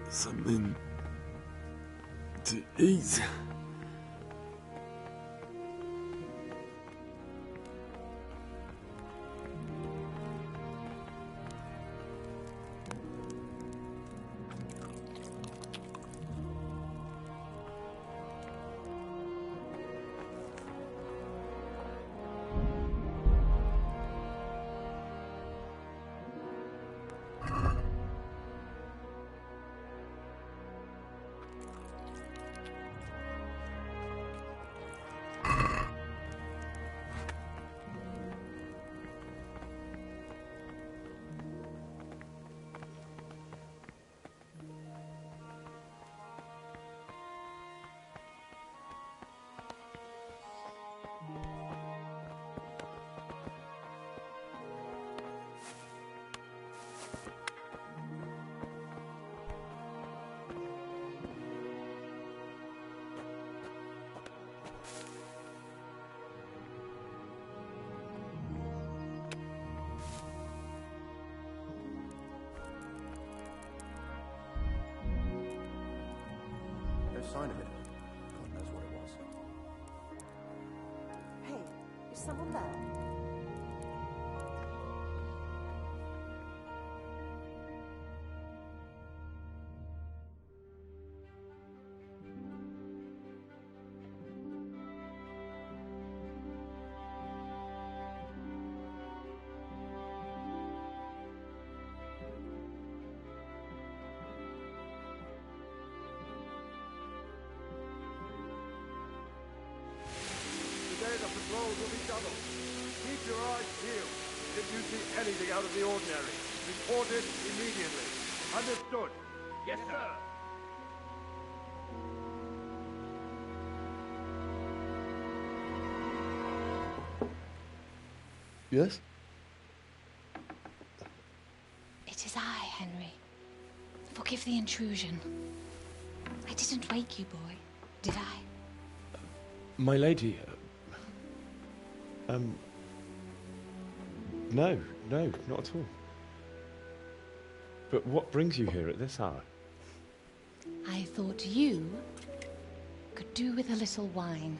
something to eat. No sign of it. God knows what it was. Hey, is someone there? Today the patrols will be doubled. Keep your eyes peeled. If you see anything out of the ordinary, report it immediately. Understood? Yes, sir. Yes? It is I, Henry. Forgive the intrusion. I didn't wake you, boy, did I? My lady, no, not at all. But what brings you here at this hour? I thought you could do with a little wine.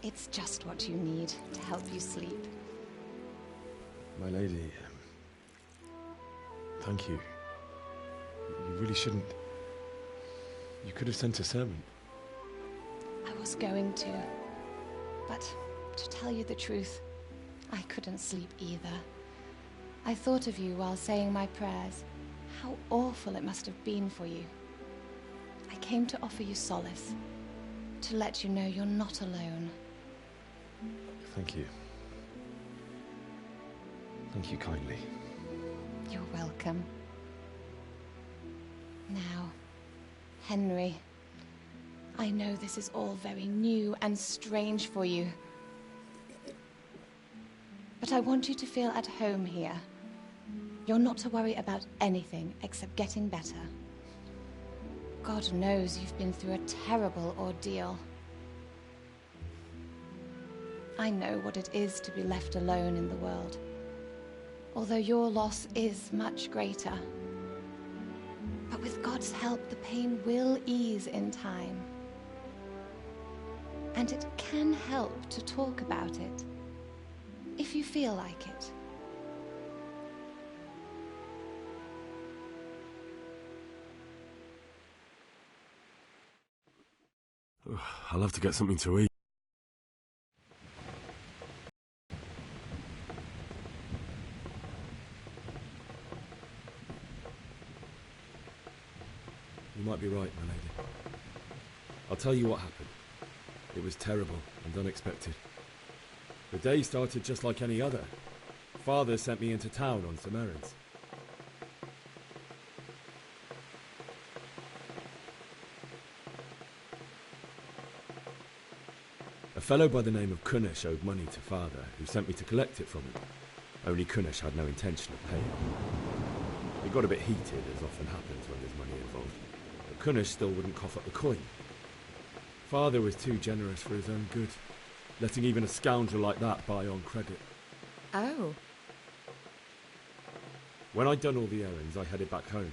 It's just what you need to help you sleep. My lady, thank you. You really shouldn't. You could have sent a servant. I was going to, but to tell you the truth, I couldn't sleep either. I thought of you while saying my prayers. How awful it must have been for you. I came to offer you solace, to let you know you're not alone. Thank you. Thank you kindly. You're welcome. Now, Henry, I know this is all very new and strange for you. But I want you to feel at home here. You're not to worry about anything except getting better. God knows you've been through a terrible ordeal. I know what it is to be left alone in the world, although your loss is much greater. But with God's help, the pain will ease in time. And it can help to talk about it, if you feel like it. I'll have to get something to eat. You might be right, my lady. I'll tell you what happened. It was terrible and unexpected. The day started just like any other. Father sent me into town on some errands. A fellow by the name of Kunnish owed money to Father, who sent me to collect it from him. Only Kunnish had no intention of paying. It got a bit heated, as often happens when there's money involved, but Kunnish still wouldn't cough up the coin. Father was too generous for his own good, letting even a scoundrel like that buy on credit. Oh. When I'd done all the errands, I headed back home.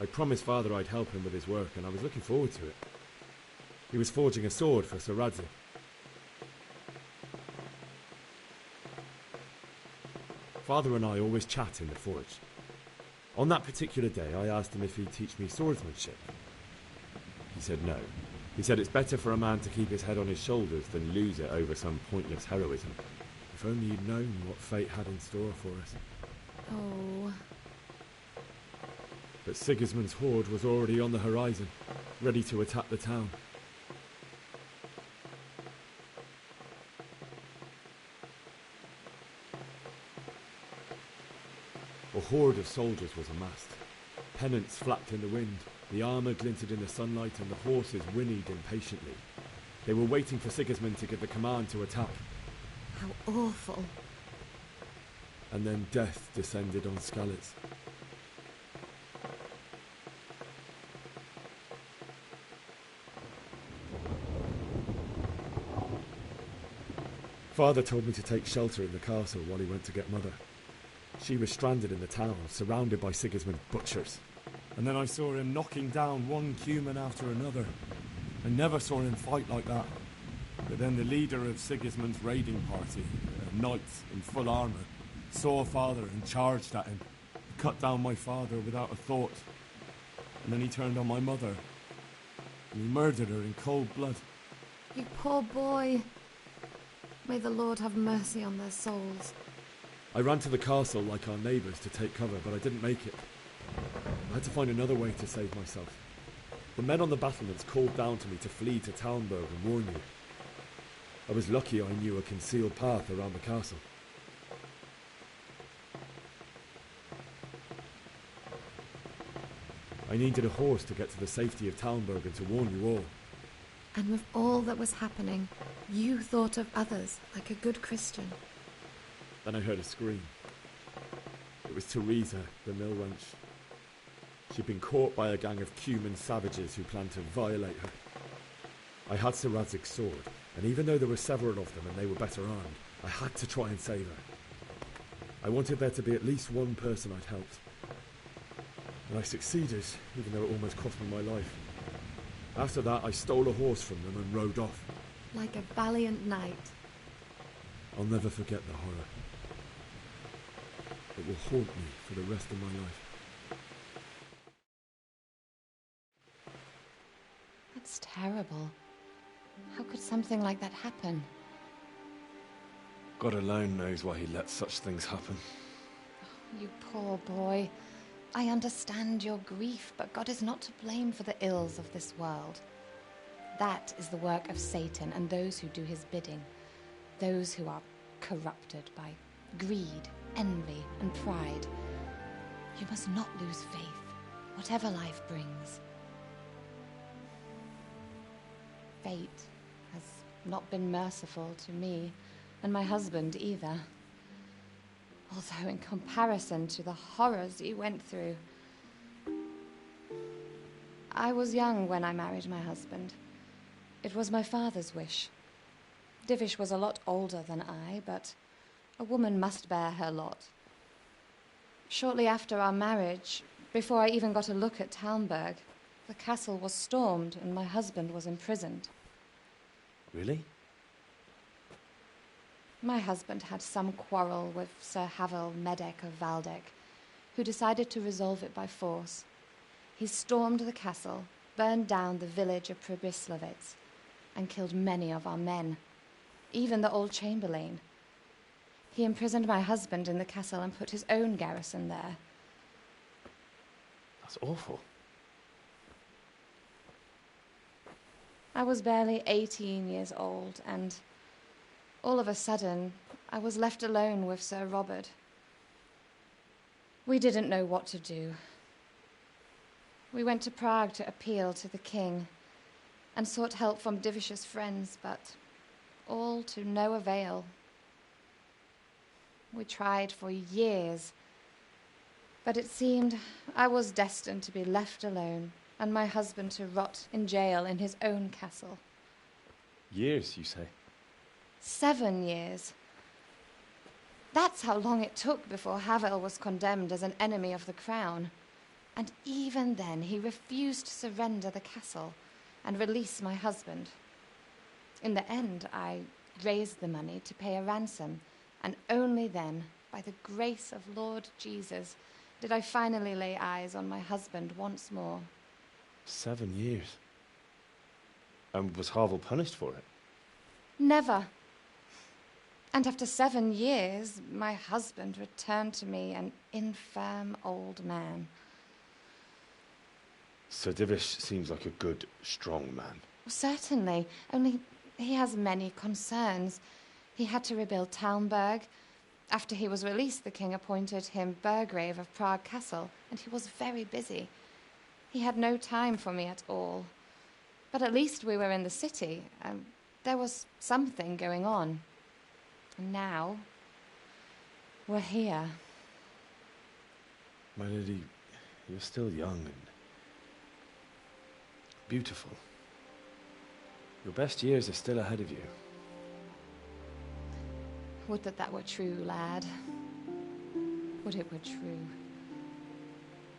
I promised Father I'd help him with his work, and I was looking forward to it. He was forging a sword for Sir Radzig. Father and I always chat in the forge. On that particular day, I asked him if he'd teach me swordsmanship. He said no. He said it's better for a man to keep his head on his shoulders than lose it over some pointless heroism. If only you'd known what fate had in store for us. Oh. But Sigismund's horde was already on the horizon, ready to attack the town. A horde of soldiers was amassed. Pennants flapped in the wind, the armour glinted in the sunlight, and the horses whinnied impatiently. They were waiting for Sigismund to give the command to attack. How awful. And then death descended on Skalitz. Father told me to take shelter in the castle while he went to get Mother. She was stranded in the town, surrounded by Sigismund's butchers. And then I saw him knocking down one Cuman after another. I never saw him fight like that. But then the leader of Sigismund's raiding party, a knight in full armour, saw Father and charged at him. He cut down my father without a thought. And then he turned on my mother. And he murdered her in cold blood. You poor boy. May the Lord have mercy on their souls. I ran to the castle like our neighbours to take cover, but I didn't make it. I had to find another way to save myself. The men on the battlements called down to me to flee to Talmberg and warn you. I was lucky I knew a concealed path around the castle. I needed a horse to get to the safety of Talmberg and to warn you all. And with all that was happening, you thought of others like a good Christian. Then I heard a scream. It was Teresa, the mill wench. She'd been caught by a gang of Cuman savages who planned to violate her. I had Sir Radzig's sword, and even though there were several of them and they were better armed, I had to try and save her. I wanted there to be at least one person I'd helped. And I succeeded, even though it almost cost me my life. After that, I stole a horse from them and rode off. Like a valiant knight. I'll never forget the horror. It will haunt me for the rest of my life. That's terrible. How could something like that happen? God alone knows why he lets such things happen. You poor boy. I understand your grief, but God is not to blame for the ills of this world. That is the work of Satan and those who do his bidding. Those who are corrupted by greed, envy, and pride. You must not lose faith, whatever life brings. Fate has not been merciful to me, and my husband either. Although in comparison to the horrors he went through. I was young when I married my husband. It was my father's wish. Divish was a lot older than I, but a woman must bear her lot. Shortly after our marriage, before I even got a look at Talmberg, the castle was stormed and my husband was imprisoned. Really? My husband had some quarrel with Sir Havel Medek of Valdek, who decided to resolve it by force. He stormed the castle, burned down the village of Pribyslavitz, and killed many of our men, even the old chamberlain. He imprisoned my husband in the castle and put his own garrison there. That's awful. I was barely 18 years old, and all of a sudden, I was left alone with Sir Robert. We didn't know what to do. We went to Prague to appeal to the king and sought help from Divish's friends, but all to no avail. We tried for years, but it seemed I was destined to be left alone and my husband to rot in jail in his own castle. Years, you say? 7 years. That's how long it took before Havel was condemned as an enemy of the crown. And even then he refused to surrender the castle and release my husband. In the end, I raised the money to pay a ransom, and only then, by the grace of Lord Jesus, did I finally lay eyes on my husband once more. 7 years. And was Harville punished for it? Never. And after 7 years, my husband returned to me an infirm old man. Sir Divish seems like a good, strong man. Certainly, only he has many concerns. He had to rebuild Talmberg. After he was released, the king appointed him Burgrave of Prague Castle, and he was very busy. He had no time for me at all. But at least we were in the city, and there was something going on. And now, we're here. My lady, you're still young and beautiful. Your best years are still ahead of you. Would that that were true, lad. Would it were true.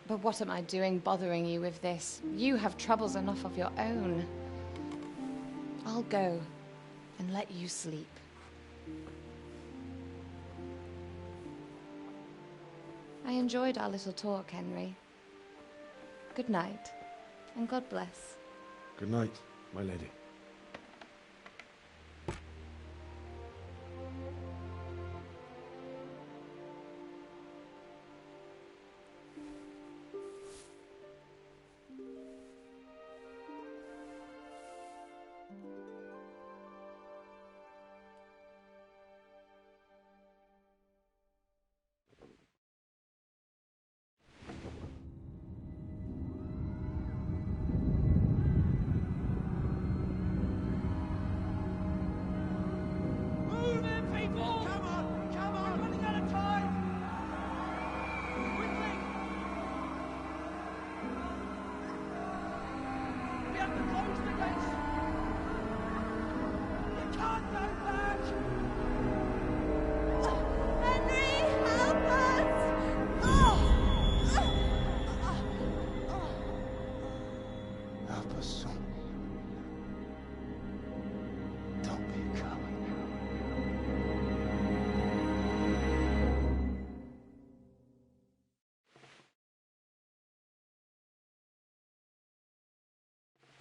But what am I doing bothering you with this? You have troubles enough of your own. I'll go and let you sleep. I enjoyed our little talk, Henry. Good night, and God bless. Good night, my lady.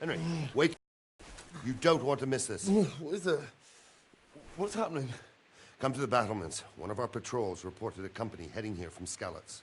Henry, wait. You don't want to miss this. What is it? What's happening? Come to the battlements. One of our patrols reported a company heading here from Skalitz.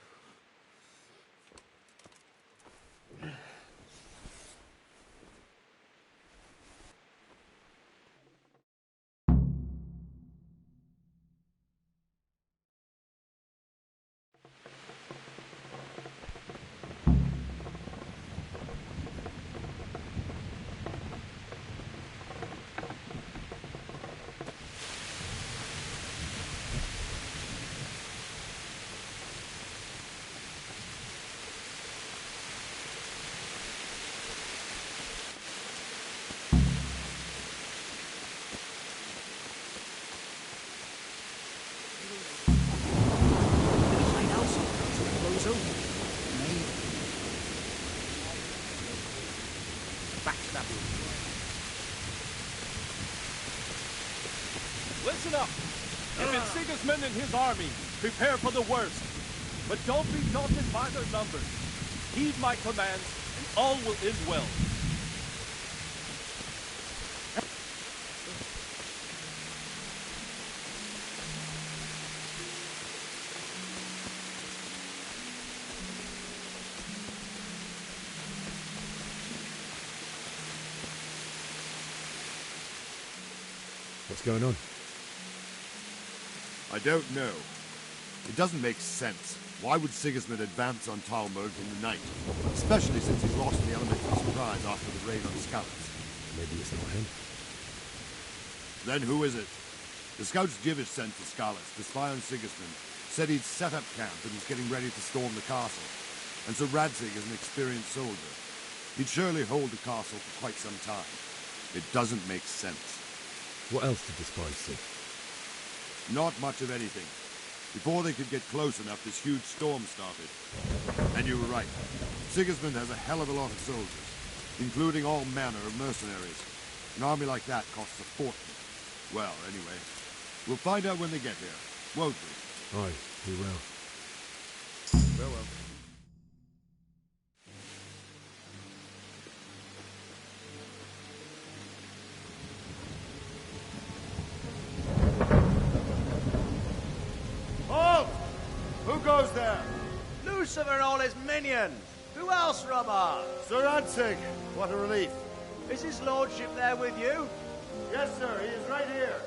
Listen up! If it's Sigismund and his army, prepare for the worst. But don't be daunted by their numbers. Heed my commands, and all will end well. What's going on? I don't know. It doesn't make sense. Why would Sigismund advance on Talmberg in the night? Especially since he lost the element of surprise after the raid on Skalitz. Maybe it's not him. Then who is it? The scouts Divish sent to Skalitz to spy on Sigismund said he'd set up camp and was getting ready to storm the castle. And so Radzig is an experienced soldier. He'd surely hold the castle for quite some time. It doesn't make sense. What else did the spies see? Not much of anything. Before they could get close enough, this huge storm started. And you were right. Sigismund has a hell of a lot of soldiers, including all manner of mercenaries. An army like that costs a fortune. Well, anyway, we'll find out when they get here, won't we? Aye, we will. Farewell. Halt! Who goes there? Lucifer and all his minions. Who else, Robber? Sir Ansig, what a relief. Is his lordship there with you? Yes, sir, he is right here.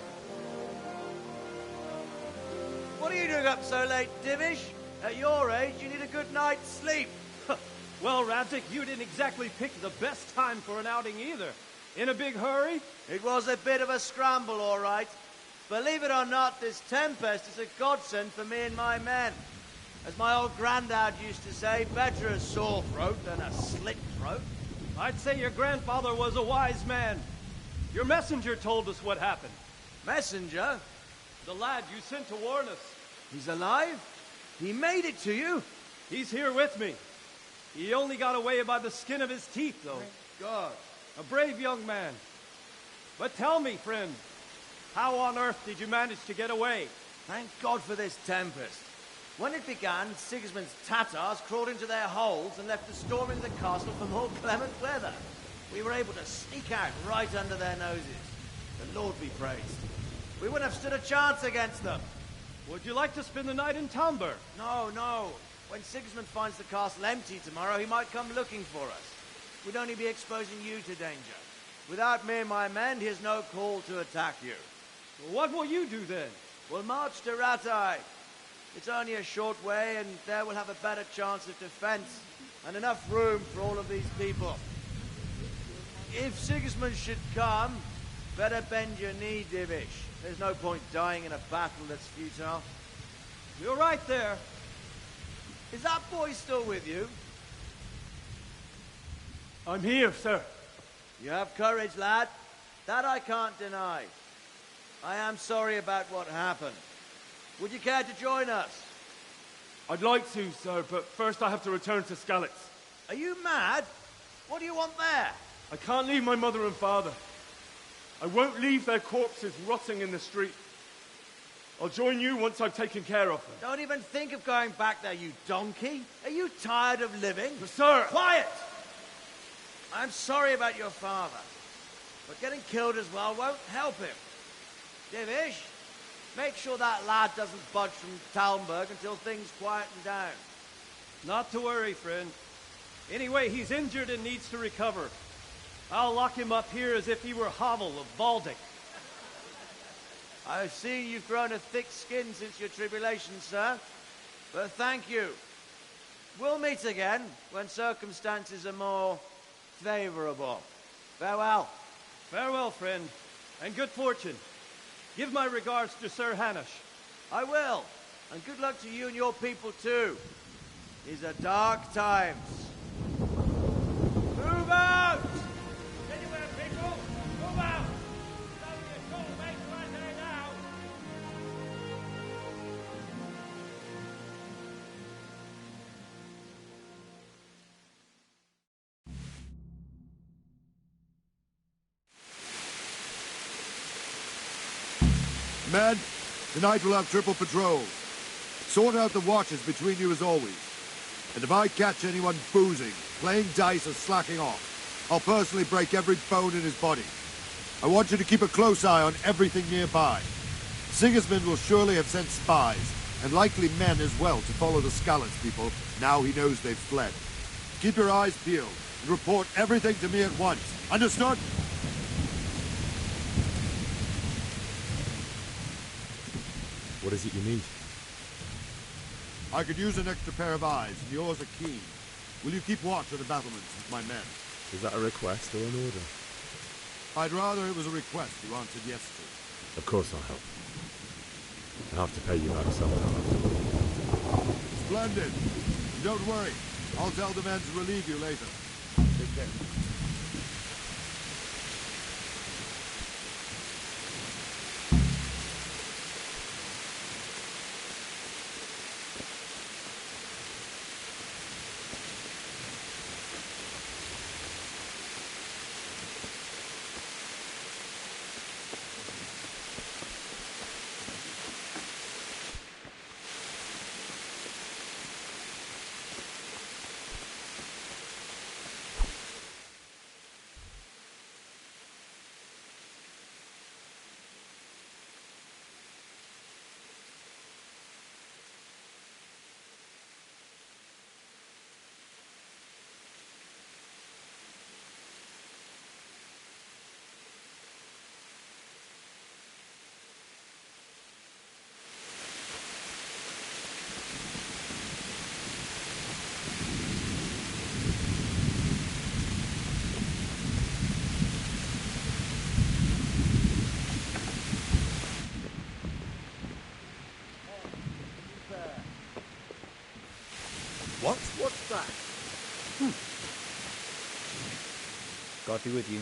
What are you doing up so late, Divish? At your age, you need a good night's sleep. Well, Radzik, you didn't exactly pick the best time for an outing either. In a big hurry? It was a bit of a scramble, all right. Believe it or not, this tempest is a godsend for me and my men. As my old granddad used to say, better a sore throat than a slit throat. I'd say your grandfather was a wise man. Your messenger told us what happened. Messenger? The lad you sent to warn us. He's alive? He made it to you? He's here with me. He only got away by the skin of his teeth, though. God. A brave young man. But tell me, friend, how on earth did you manage to get away? Thank God for this tempest. When it began, Sigismund's Tatars crawled into their holes and left the storm into the castle for more clement weather. We were able to sneak out right under their noses. The Lord be praised. We wouldn't have stood a chance against them. Would you like to spend the night in Tamber? No. When Sigismund finds the castle empty tomorrow, he might come looking for us. We'd only be exposing you to danger. Without me and my men, he has no call to attack you. What will you do then? We'll march to Ratai. It's only a short way, and there we'll have a better chance of defense and enough room for all of these people. If Sigismund should come, better bend your knee, Divish. There's no point dying in a battle that's futile. You're right there. Is that boy still with you? I'm here, sir. You have courage, lad. That I can't deny. I am sorry about what happened. Would you care to join us? I'd like to, sir, but first I have to return to Skalitz. Are you mad? What do you want there? I can't leave my mother and father. I won't leave their corpses rotting in the street. I'll join you once I've taken care of them. Don't even think of going back there, you donkey. Are you tired of living? But, sir! Quiet! I'm sorry about your father, but getting killed as well won't help him. Divish, make sure that lad doesn't budge from Talmberg until things quieten down. Not to worry, friend. Anyway, he's injured and needs to recover. I'll lock him up here as if he were Havel of Valdic. I've seen you've grown a thick skin since your tribulation, sir. But thank you. We'll meet again when circumstances are more favorable. Farewell. Farewell, friend, and good fortune. Give my regards to Sir Hanush. I will. And good luck to you and your people, too. These are dark times. Move out! Anywhere, people! Move out! Men, tonight we'll have triple patrols. Sort out the watches between you as always. And if I catch anyone boozing, playing dice or slacking off, I'll personally break every bone in his body. I want you to keep a close eye on everything nearby. Sigismund will surely have sent spies, and likely men as well, to follow the Skalitz people now he knows they've fled. Keep your eyes peeled and report everything to me at once. Understood? What is it you need? I could use an extra pair of eyes, and yours are keen. Will you keep watch on the battlements with my men? Is that a request or an order? I'd rather it was a request you answered yes to. Of course I'll help. I'll have to pay you back sometime. Splendid. Don't worry. I'll tell the men to relieve you later. Take care. God be with you.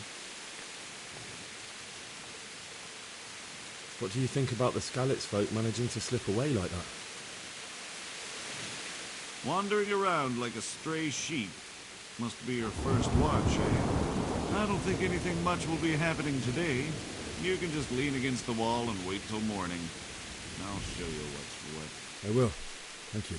What do you think about the Skalitz folk managing to slip away like that? Wandering around like a stray sheep. Must be your first watch, eh? I don't think anything much will be happening today. You can just lean against the wall and wait till morning. I'll show you what's what. I will. Thank you.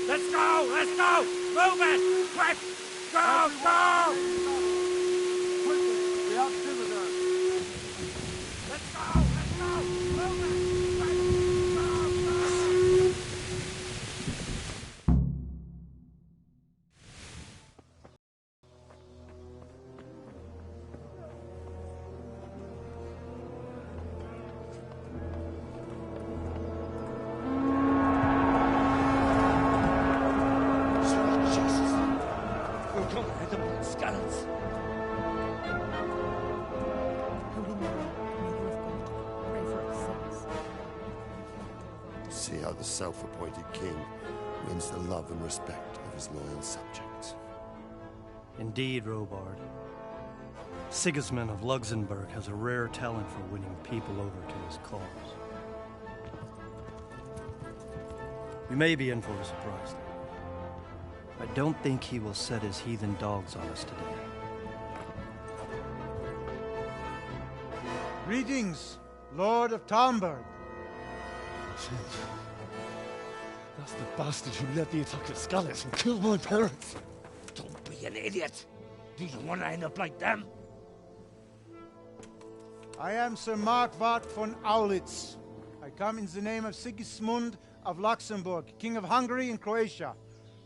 Let's go! Let's go! Move it! Quick! Go! Go! Quickly, we outnumbered her. Let's go! Let's go! Move it! Quick! Go! Go! See how the self-appointed king wins the love and respect of his loyal subjects. Indeed, Robard. Sigismund of Luxembourg has a rare talent for winning people over to his cause. We may be in for a surprise, though. I don't think he will set his heathen dogs on us today. Greetings, Lord of Talmberg. That's the bastard who led the attack at Skalitz and killed my parents. Don't be an idiot. Do you want to end up like them? I am Sir Markwart von Aulitz. I come in the name of Sigismund of Luxembourg, King of Hungary and Croatia,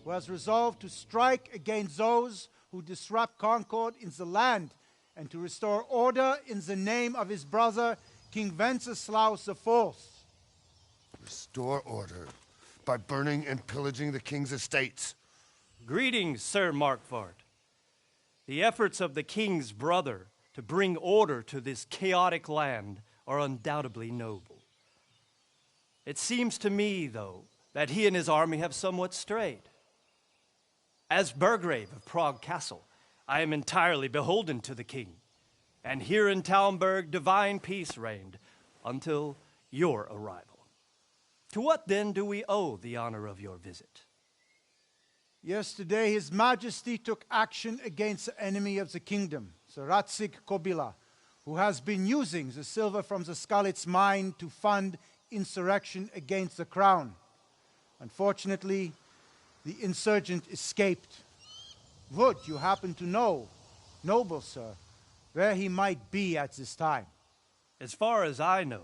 who has resolved to strike against those who disrupt concord in the land and to restore order in the name of his brother, King Wenceslaus IV. Restore order by burning and pillaging the king's estates. Greetings, Sir Markwart. The efforts of the king's brother to bring order to this chaotic land are undoubtedly noble. It seems to me, though, that he and his army have somewhat strayed. As Burgrave of Prague Castle, I am entirely beholden to the king, and here in Talmberg divine peace reigned until your arrival. To what then do we owe the honor of your visit? Yesterday, His Majesty took action against the enemy of the kingdom, Sir Radzig Kobyla, who has been using the silver from the Skalitz mine to fund insurrection against the crown. Unfortunately, the insurgent escaped. Would you happen to know, noble sir, where he might be at this time? As far as I know,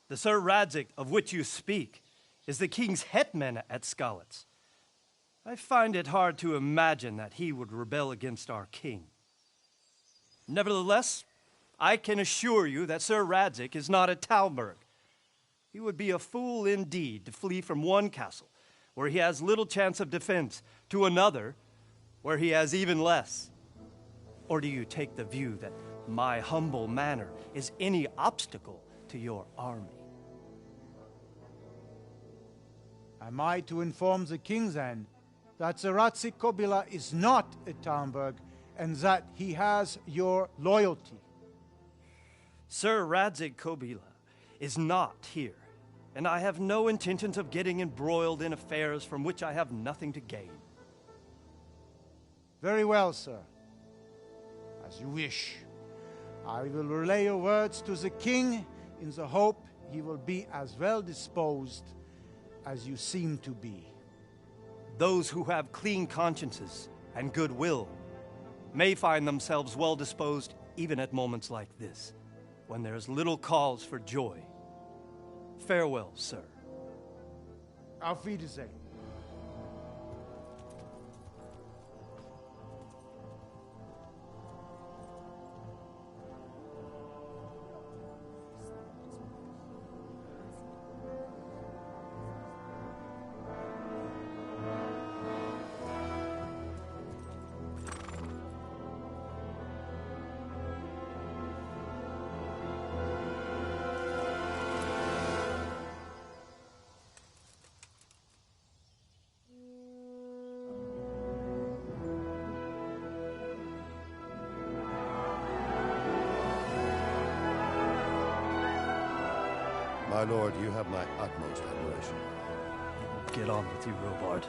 the Sir Radzig of which you speak is the king's hetman at Skalitz. I find it hard to imagine that he would rebel against our king. Nevertheless, I can assure you that Sir Radzig is not at Talmberg. He would be a fool indeed to flee from one castle, where he has little chance of defense, to another, where he has even less. Or do you take the view that my humble manner is any obstacle to your army? Am I to inform the king then that Sir Radzig Kobyla is not at Talmberg and that he has your loyalty? Sir Radzig Kobyla is not here, and I have no intentions of getting embroiled in affairs from which I have nothing to gain. Very well, sir. As you wish. I will relay your words to the king in the hope he will be as well disposed as you seem to be. Those who have clean consciences and goodwill may find themselves well disposed even at moments like this, when there is little cause for joy. Farewell, sir. Auf Wiedersehen. My lord, you have my utmost admiration. Get on with you, Robard.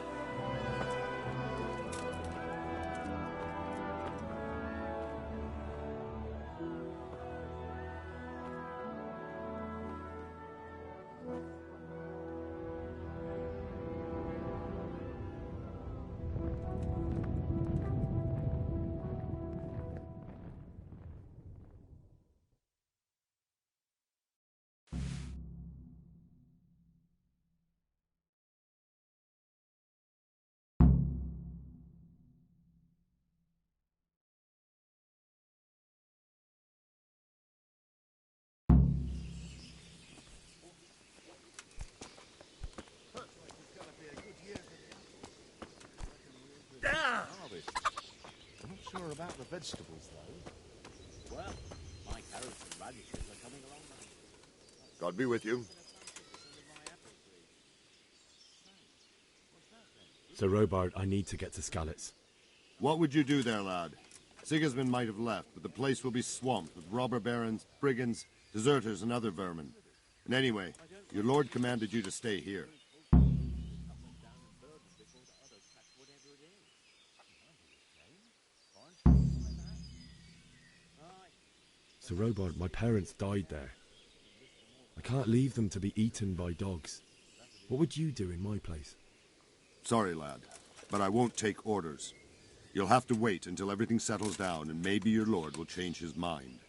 I'm not sure about the vegetables, though. Well, my carrots and radishes are coming along now. God be with you. So, Robard, I need to get to Skalitz. What would you do there, lad? Sigismund might have left, but the place will be swamped with robber barons, brigands, deserters, and other vermin. And anyway, your lord commanded you to stay here. So, Robard, my parents died there. I can't leave them to be eaten by dogs. What would you do in my place? Sorry, lad, but I won't take orders. You'll have to wait until everything settles down, and maybe your lord will change his mind.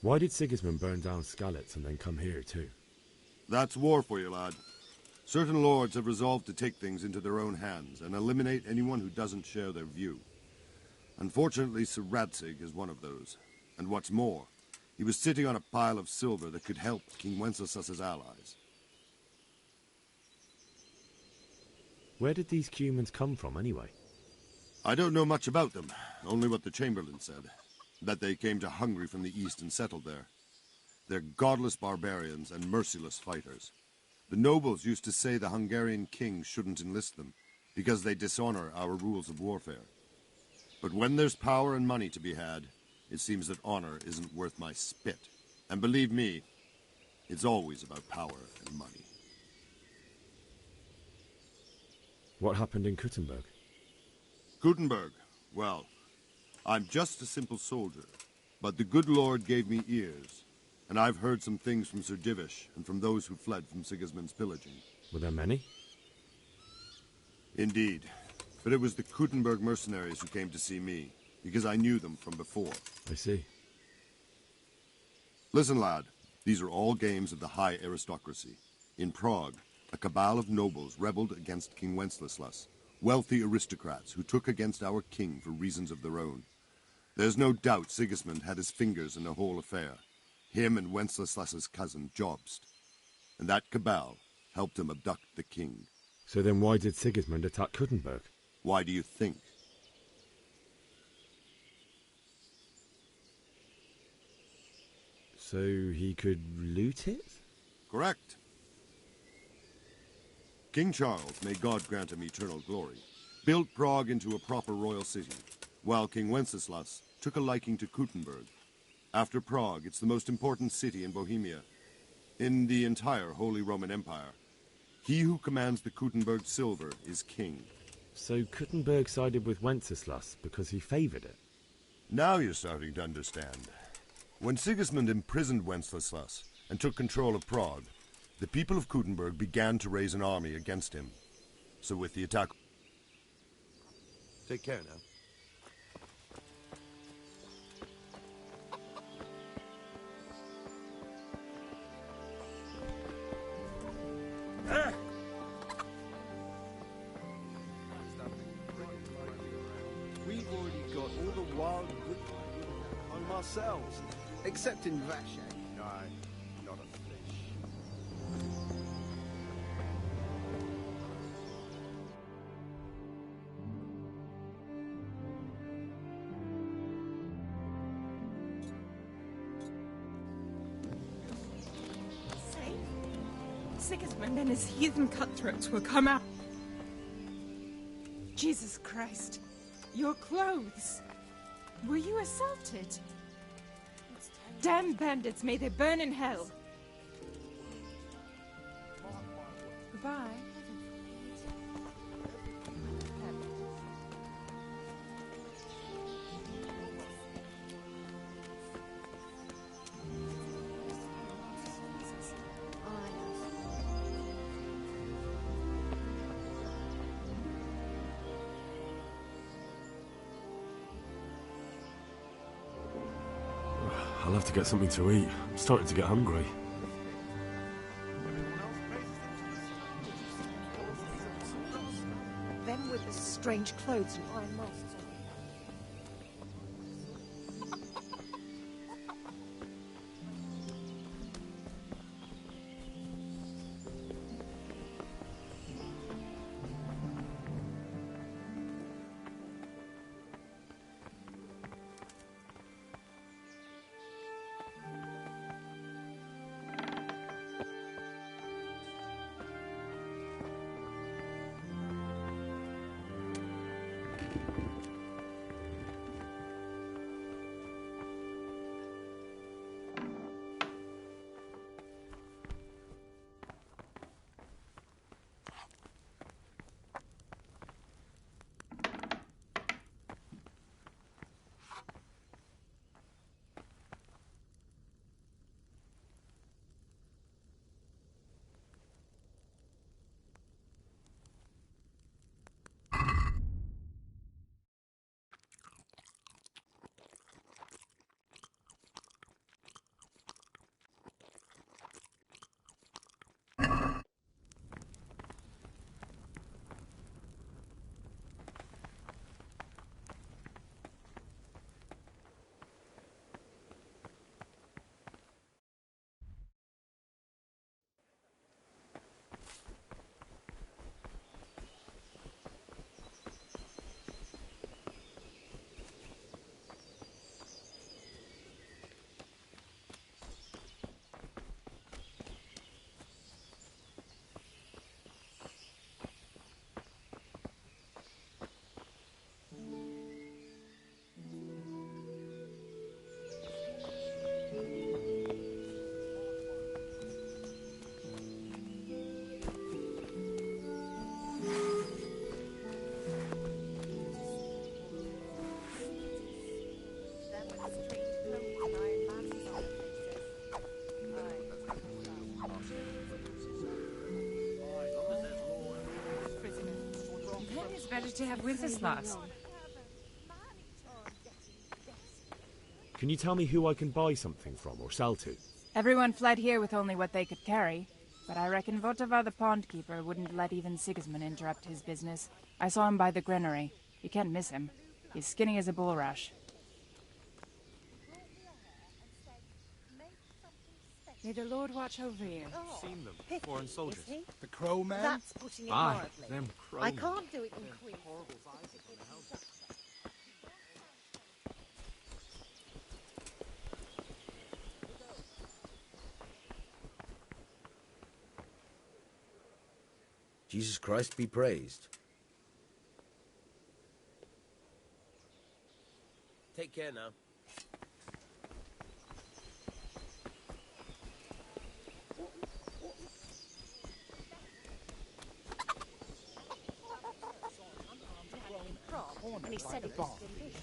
Why did Sigismund burn down Skalitz and then come here too? That's war for you, lad. Certain lords have resolved to take things into their own hands and eliminate anyone who doesn't share their view. Unfortunately, Sir Radzig is one of those. And what's more, he was sitting on a pile of silver that could help King Wenceslas's allies. Where did these humans come from, anyway? I don't know much about them, only what the Chamberlain said. That they came to Hungary from the east and settled there. They're godless barbarians and merciless fighters. The nobles used to say the Hungarian king shouldn't enlist them, because they dishonor our rules of warfare. But when there's power and money to be had, it seems that honor isn't worth my spit. And believe me, it's always about power and money. What happened in Kuttenberg? Kuttenberg? Well, I'm just a simple soldier, but the good Lord gave me ears, and I've heard some things from Sir Divish and from those who fled from Sigismund's pillaging. Were there many? Indeed, but it was the Kuttenberg mercenaries who came to see me, because I knew them from before. I see. Listen, lad, these are all games of the high aristocracy. In Prague, a cabal of nobles rebelled against King Wenceslas, wealthy aristocrats who took against our king for reasons of their own. There's no doubt Sigismund had his fingers in the whole affair. Him and Wenceslas's cousin, Jobst. And that cabal helped him abduct the king. So then why did Sigismund attack Kuttenberg? Why do you think? So he could loot it? Correct. King Charles, may God grant him eternal glory, built Prague into a proper royal city, while King Wenceslas took a liking to Kuttenberg. After Prague, it's the most important city in Bohemia, in the entire Holy Roman Empire. He who commands the Kuttenberg silver is king. So Kuttenberg sided with Wenceslas because he favored it? Now you're starting to understand. When Sigismund imprisoned Wenceslas and took control of Prague, the people of Kuttenberg began to raise an army against him. So with the attack... Take care now. We've already got all the wild wood home ourselves, except in Vashek. Aye, not a flesh. Sigismund and his heathen cutthroats will come out. Jesus Christ, your clothes. Were you assaulted? Damn bandits, may they burn in hell. Goodbye. I'll have to get something to eat. I'm starting to get hungry. Them with the strange clothes and iron masks on. It's better to have Wenceslas. Can you tell me who I can buy something from or sell to? Everyone fled here with only what they could carry. But I reckon Votava the pond keeper wouldn't let even Sigismund interrupt his business. I saw him by the granary. You can't miss him. He's skinny as a bulrush. May the Lord watch over you. Seen them, foreign soldiers. The Crow Man? That's putting it Aye, mildly. them crows. I can't do it in Queen. Jesus Christ be praised. Take care now. And he said it was delicious.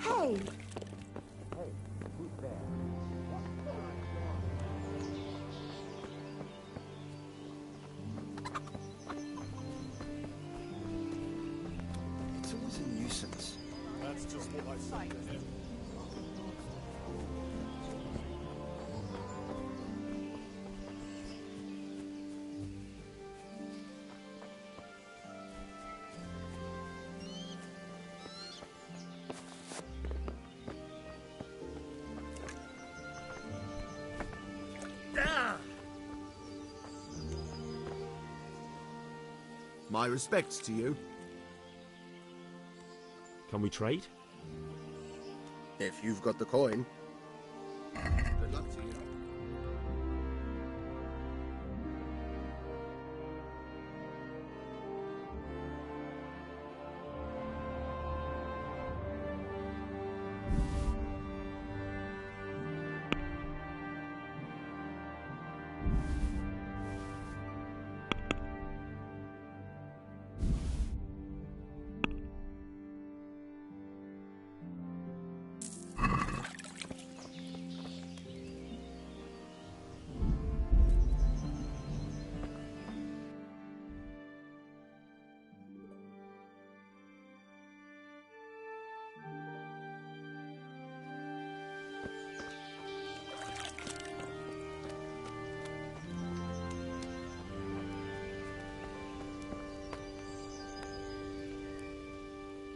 Hey! Hey, who's there? It's always a nuisance. That's just what I say to him. My respects to you. Can we trade? If you've got the coin. Good luck to you.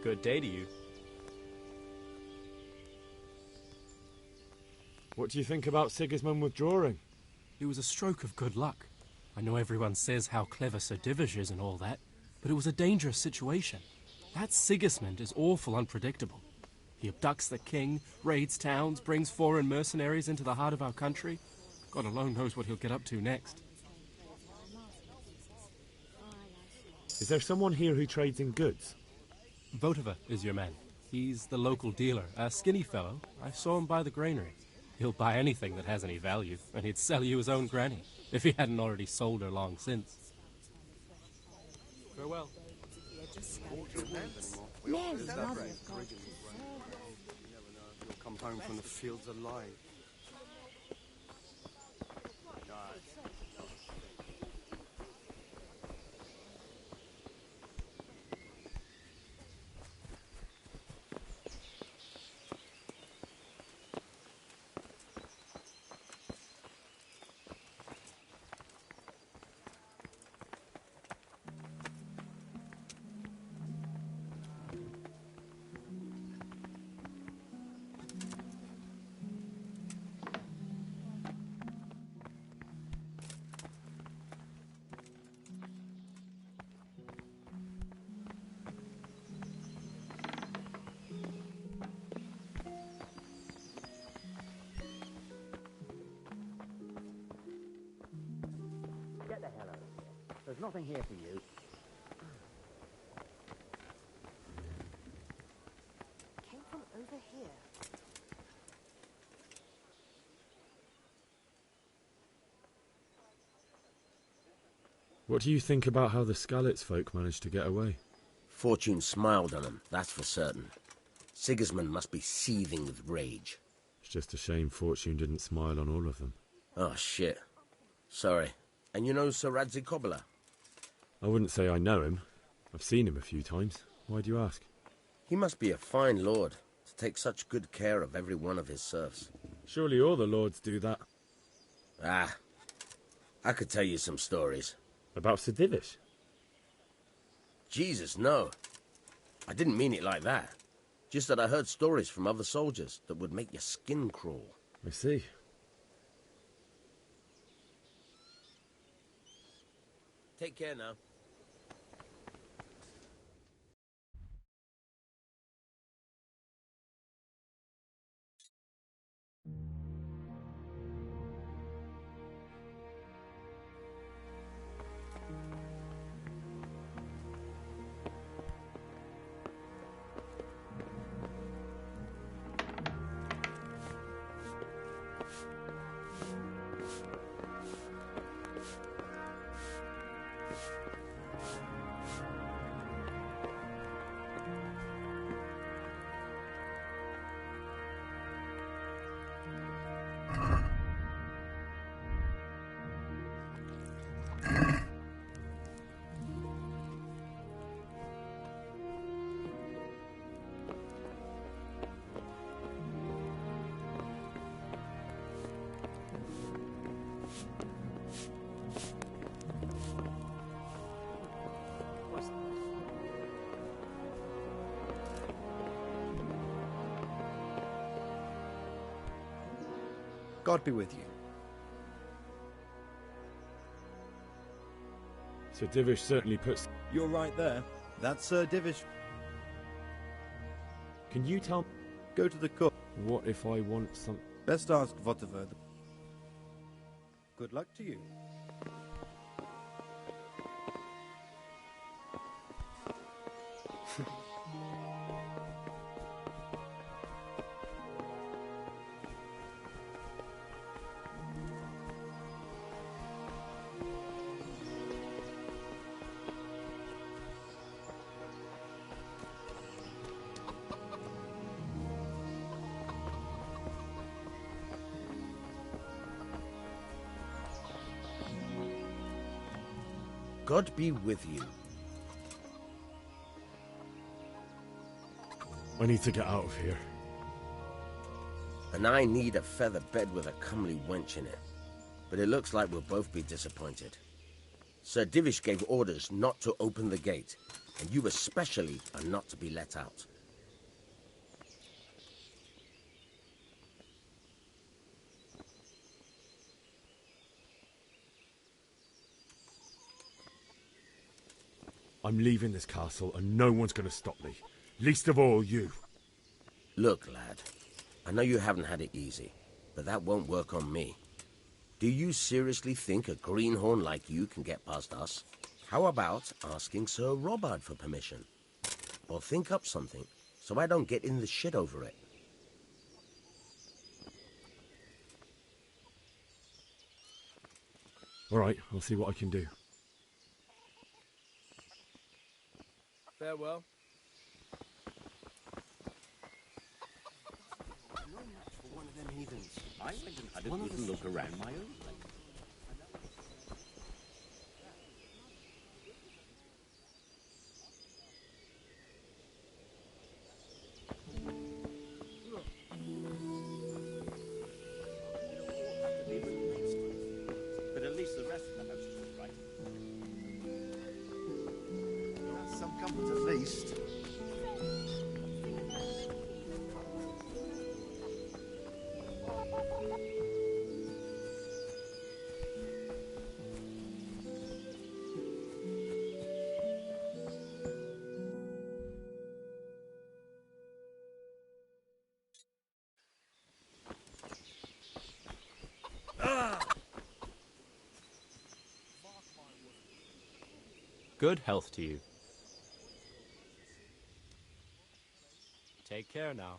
Good day to you. What do you think about Sigismund withdrawing? It was a stroke of good luck. I know everyone says how clever Sir Divish is and all that, but it was a dangerous situation. That Sigismund is awful unpredictable. He abducts the king, raids towns, brings foreign mercenaries into the heart of our country. God alone knows what he'll get up to next. Is there someone here who trades in goods? Votiver is your man. He's the local dealer, a skinny fellow. I saw him by the granary. He'll buy anything that has any value, and he'd sell you his own granny, if he hadn't already sold her long since. Farewell. You'll come home from the fields alive. Get the hell out of here. There's nothing here for you. Came from over here. What do you think about how the Skalitz folk managed to get away? Fortune smiled on them, that's for certain. Sigismund must be seething with rage. It's just a shame Fortune didn't smile on all of them. Oh, shit. Sorry. And you know Sir Radzig Kobyla? I wouldn't say I know him. I've seen him a few times. Why do you ask? He must be a fine lord, to take such good care of every one of his serfs. Surely all the lords do that. Ah, I could tell you some stories. About Sir Divish? Jesus, no. I didn't mean it like that. Just that I heard stories from other soldiers that would make your skin crawl. I see. Take care now. God be with you. Sir Divish certainly puts... You're right there. That's Sir Divish. Can you tell... Go to the cook. What if I want some... Best ask Votiver. Good luck to you. God be with you. I need to get out of here. And I need a feather bed with a comely wench in it. But it looks like we'll both be disappointed. Sir Divish gave orders not to open the gate, and you especially are not to be let out. I'm leaving this castle and no one's going to stop me. Least of all you. Look, lad, I know you haven't had it easy, but that won't work on me. Do you seriously think a greenhorn like you can get past us? How about asking Sir Robard for permission? Or think up something, so I don't get in the shit over it. All right, I'll see what I can do. Farewell. One of them heathens. I went and had a good look around my own place. But at least the rest of the house is all right. That's some comfort at least. Good health to you. Take care now.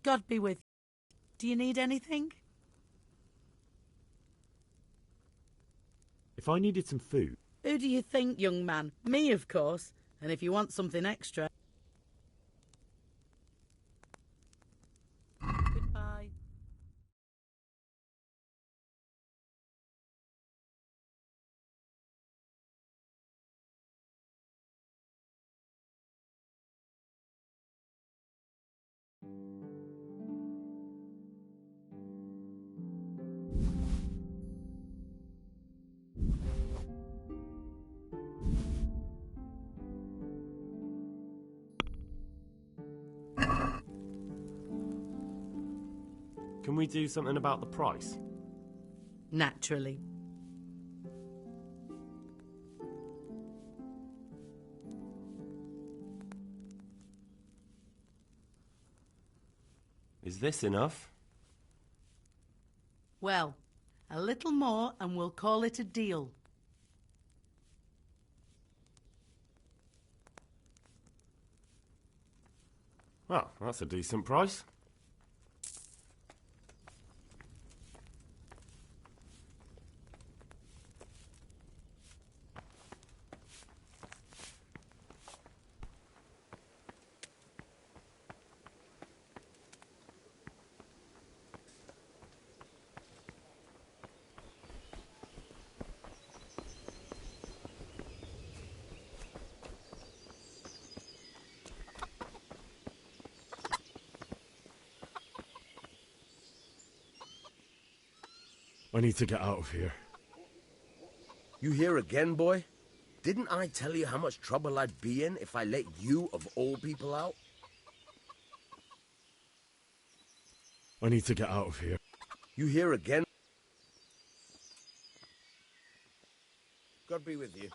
God be with you. Do you need anything? If I needed some food... Who do you think, young man? Me, of course. And if you want something extra... Goodbye. Can we do something about the price? Naturally. Is this enough? Well, a little more and we'll call it a deal. Well, that's a decent price. I need to get out of here. You here again, boy? Didn't I tell you how much trouble I'd be in if I let you, of all people, out? I need to get out of here. You here again? God be with you.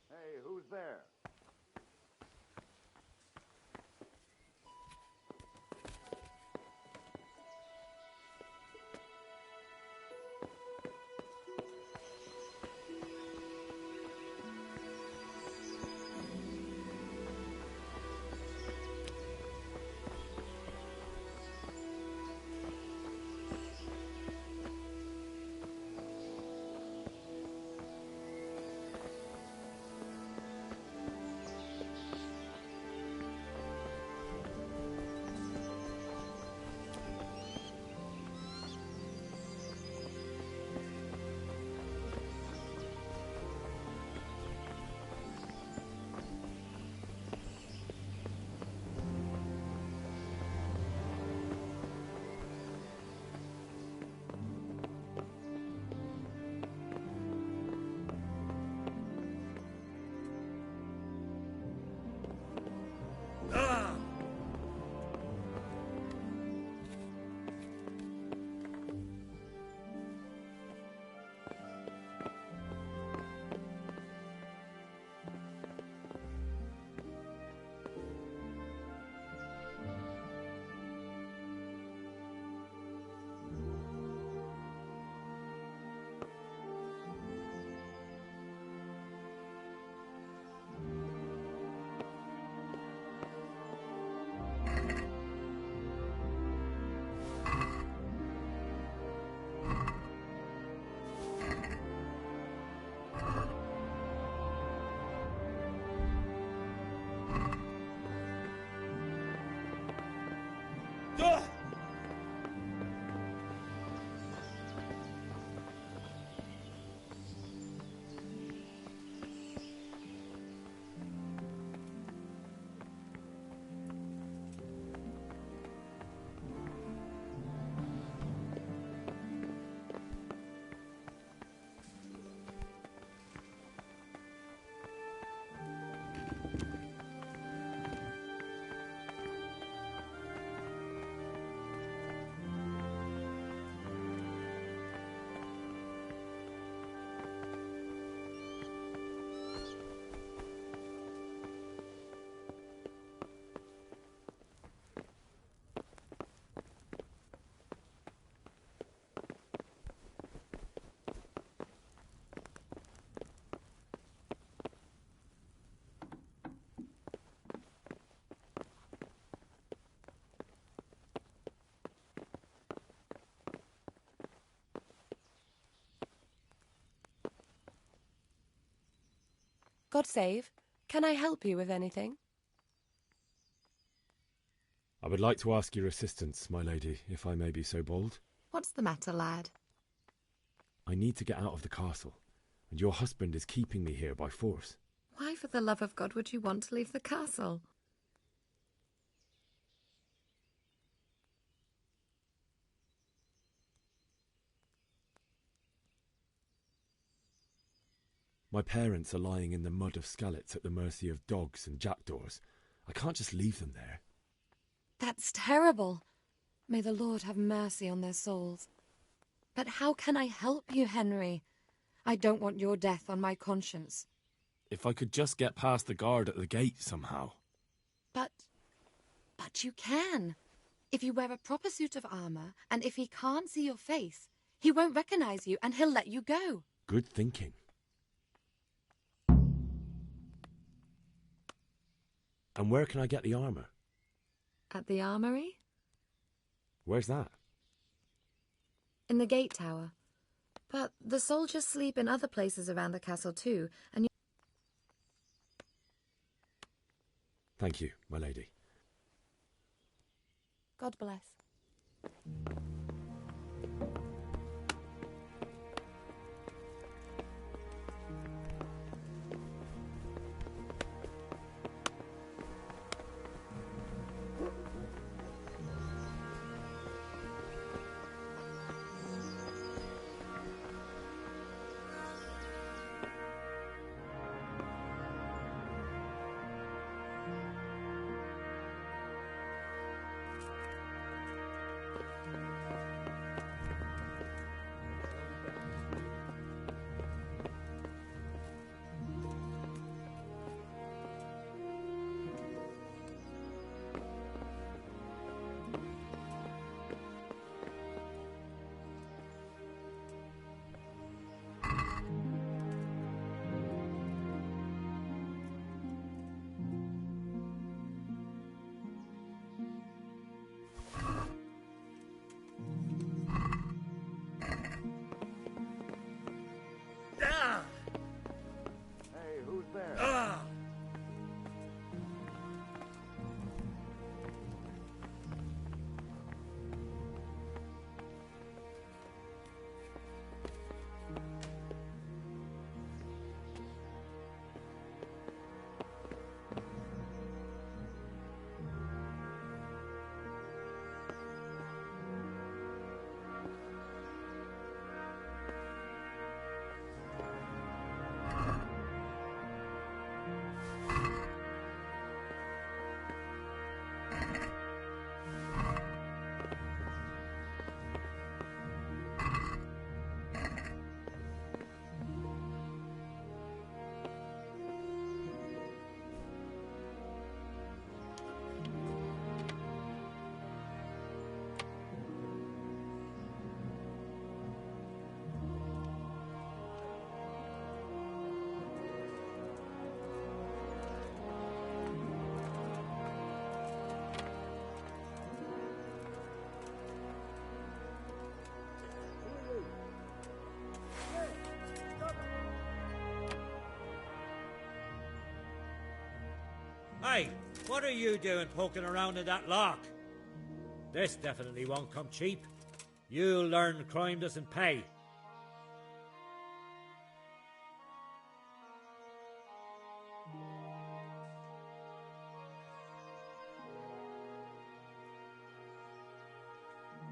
Hey, who's there? God save. Can I help you with anything? I would like to ask your assistance, my lady, if I may be so bold. What's the matter, lad? I need to get out of the castle, and your husband is keeping me here by force. Why, for the love of God, would you want to leave the castle? My parents are lying in the mud of Skalitz at the mercy of dogs and jackdaws. I can't just leave them there. That's terrible. May the Lord have mercy on their souls. But how can I help you, Henry? I don't want your death on my conscience. If I could just get past the guard at the gate somehow. But you can. If you wear a proper suit of armor, and if he can't see your face, he won't recognize you and he'll let you go. Good thinking. And where can I get the armor? At the armory? Where's that? In the gate tower. But the soldiers sleep in other places around the castle too, and you... Thank you, my lady. God bless. Hey, who's there? Hey, what are you doing poking around in that lock? This definitely won't come cheap. You'll learn crime doesn't pay.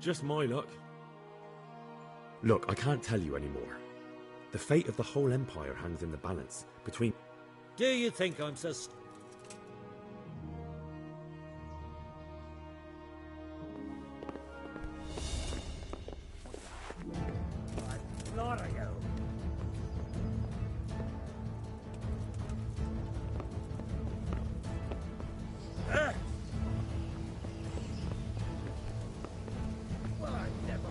Just my luck. Look, I can't tell you anymore. The fate of the whole Empire hangs in the balance between... Do you think I'm so... Slaughter you. Well, I never...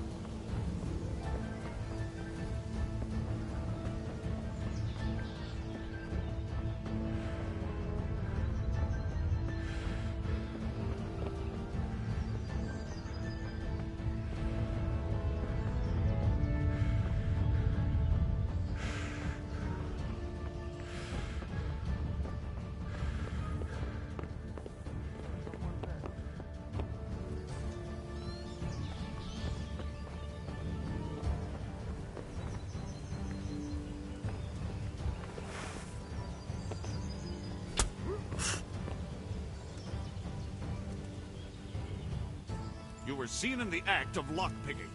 You were seen in the act of lockpicking.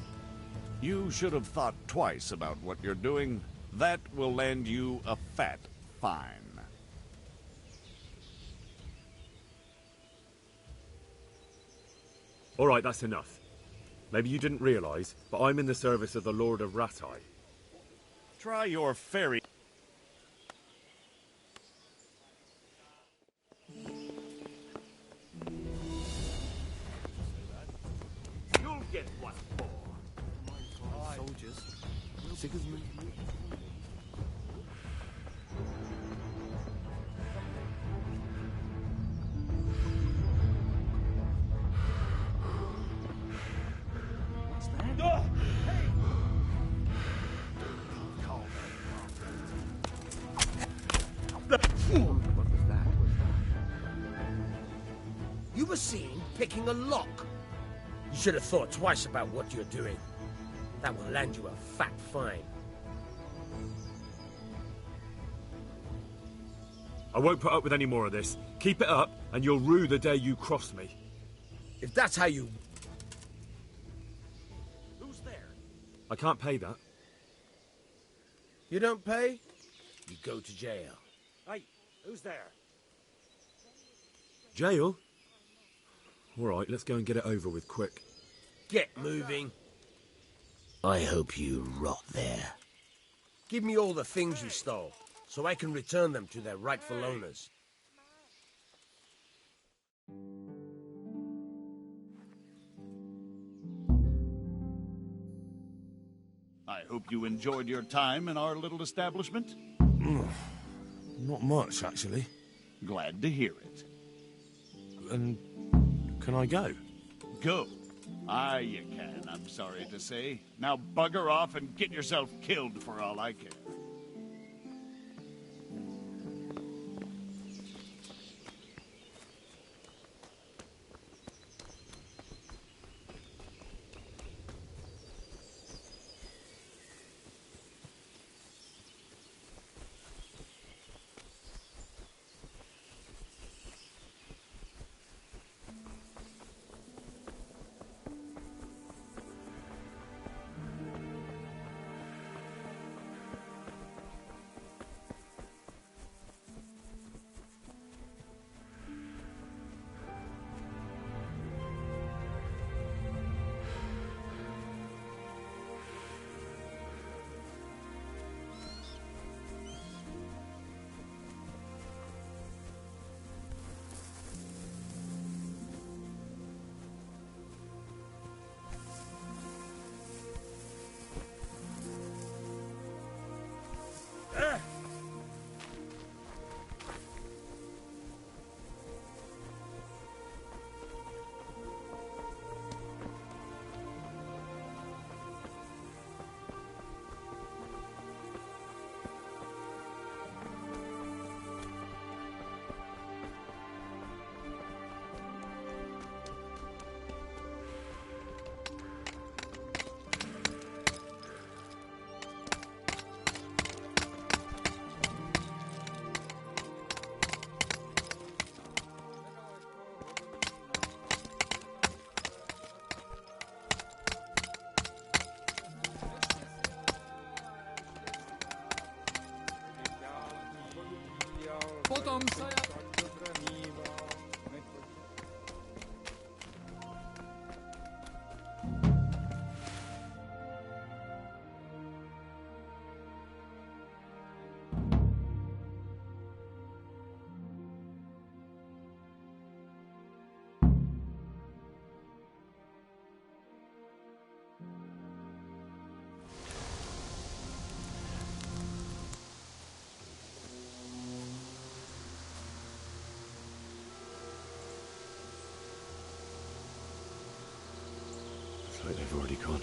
You should have thought twice about what you're doing. That will land you a fat fine. All right, that's enough. Maybe you didn't realize, but I'm in the service of the Lord of Ratai. Try your fairy... Sigismund. What's that? Hey! What was that? You were seen picking a lock. You should have thought twice about what you're doing. That will land you a fat fine. I won't put up with any more of this. Keep it up, and you'll rue the day you cross me. If that's how you... Who's there? I can't pay that. You don't pay, you go to jail. Hey, who's there? Jail? All right, let's go and get it over with quick. Get moving. I hope you rot there. Give me all the things you stole, so I can return them to their rightful owners. I hope you enjoyed your time in our little establishment. Not much, actually. Glad to hear it. And can I go? Go. Aye, you can, I'm sorry to say. Now bugger off and get yourself killed for all I care. Potom se It's like they've already gone.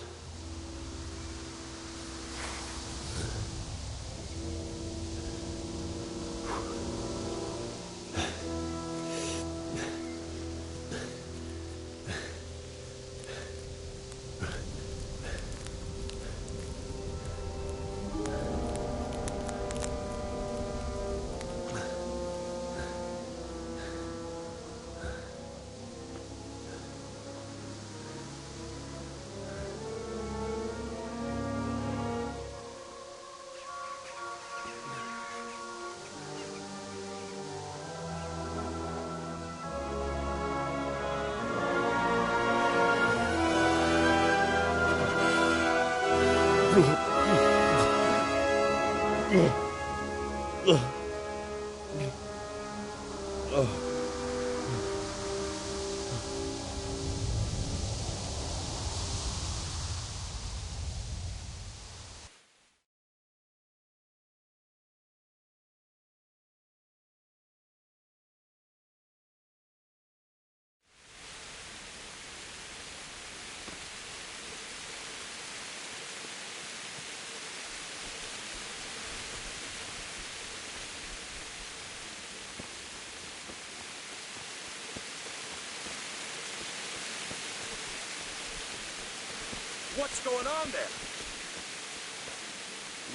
What's going on there?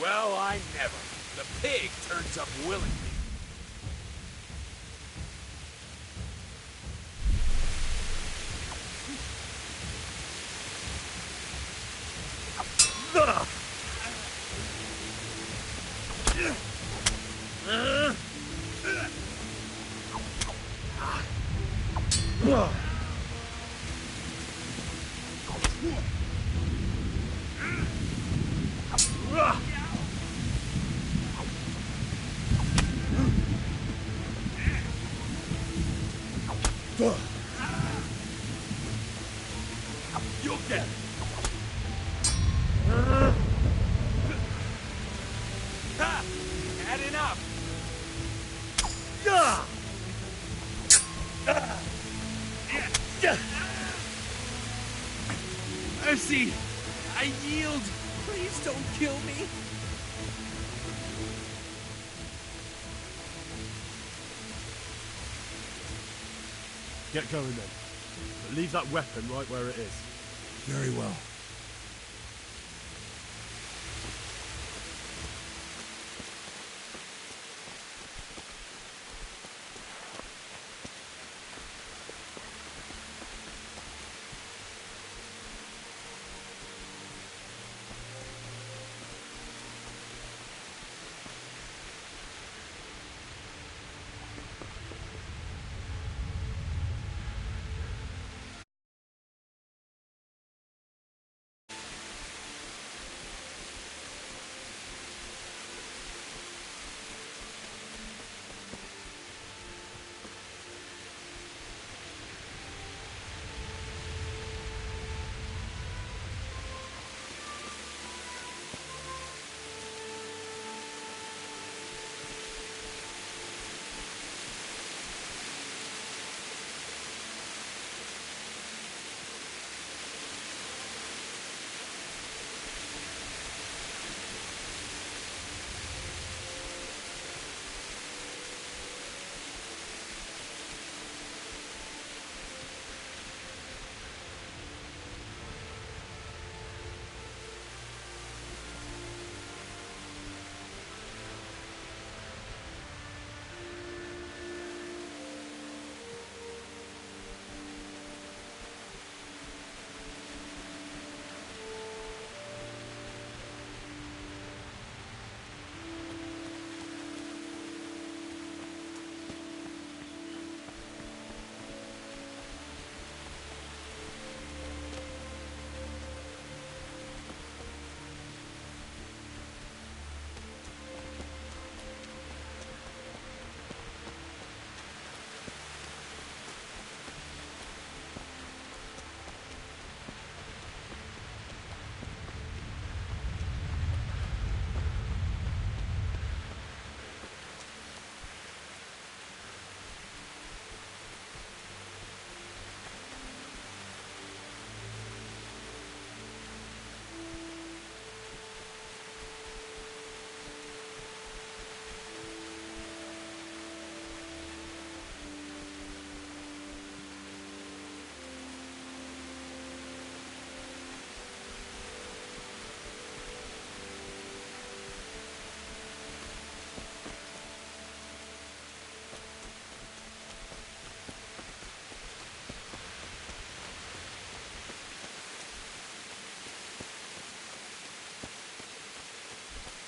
Well, I never. The pig turns up willingly. You'll get it. Ha! Had enough. Mercy! I yield! Please don't kill me! Get going then. But leave that weapon right where it is. Very well.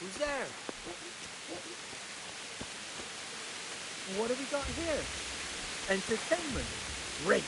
Who's there? What have we got here? Entertainment. Great.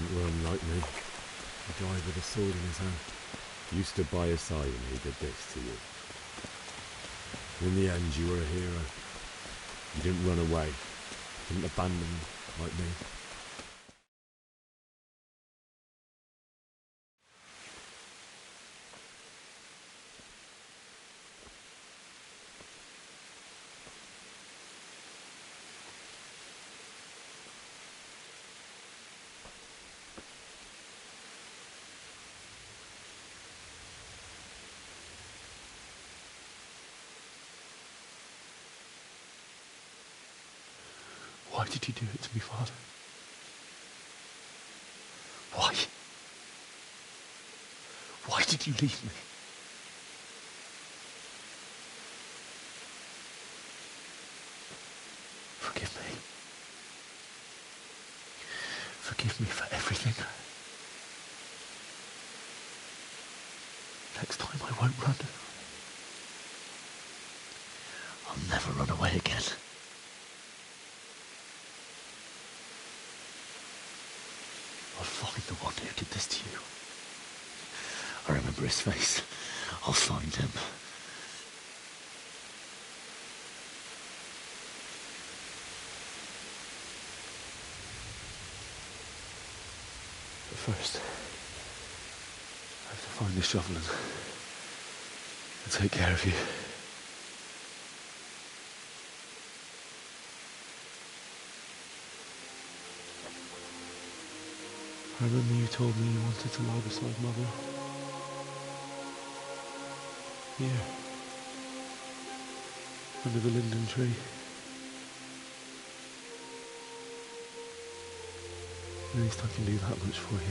didn't run like me. He died with a sword in his hand. You stood by his side and he did this to you. In the end, you were a hero. You didn't run away. You didn't abandon like me. Why did you do it to me, Father? Why? Why did you leave me? Forgive me. Forgive me for everything. Next time I won't run. I'll never run away again. I'll find the one who did this to you. I remember his face. I'll find him. But first, I have to find the shovel and take care of you. I remember you told me you wanted to lie beside Mother. Here. Under the linden tree. At least I can do that much for you.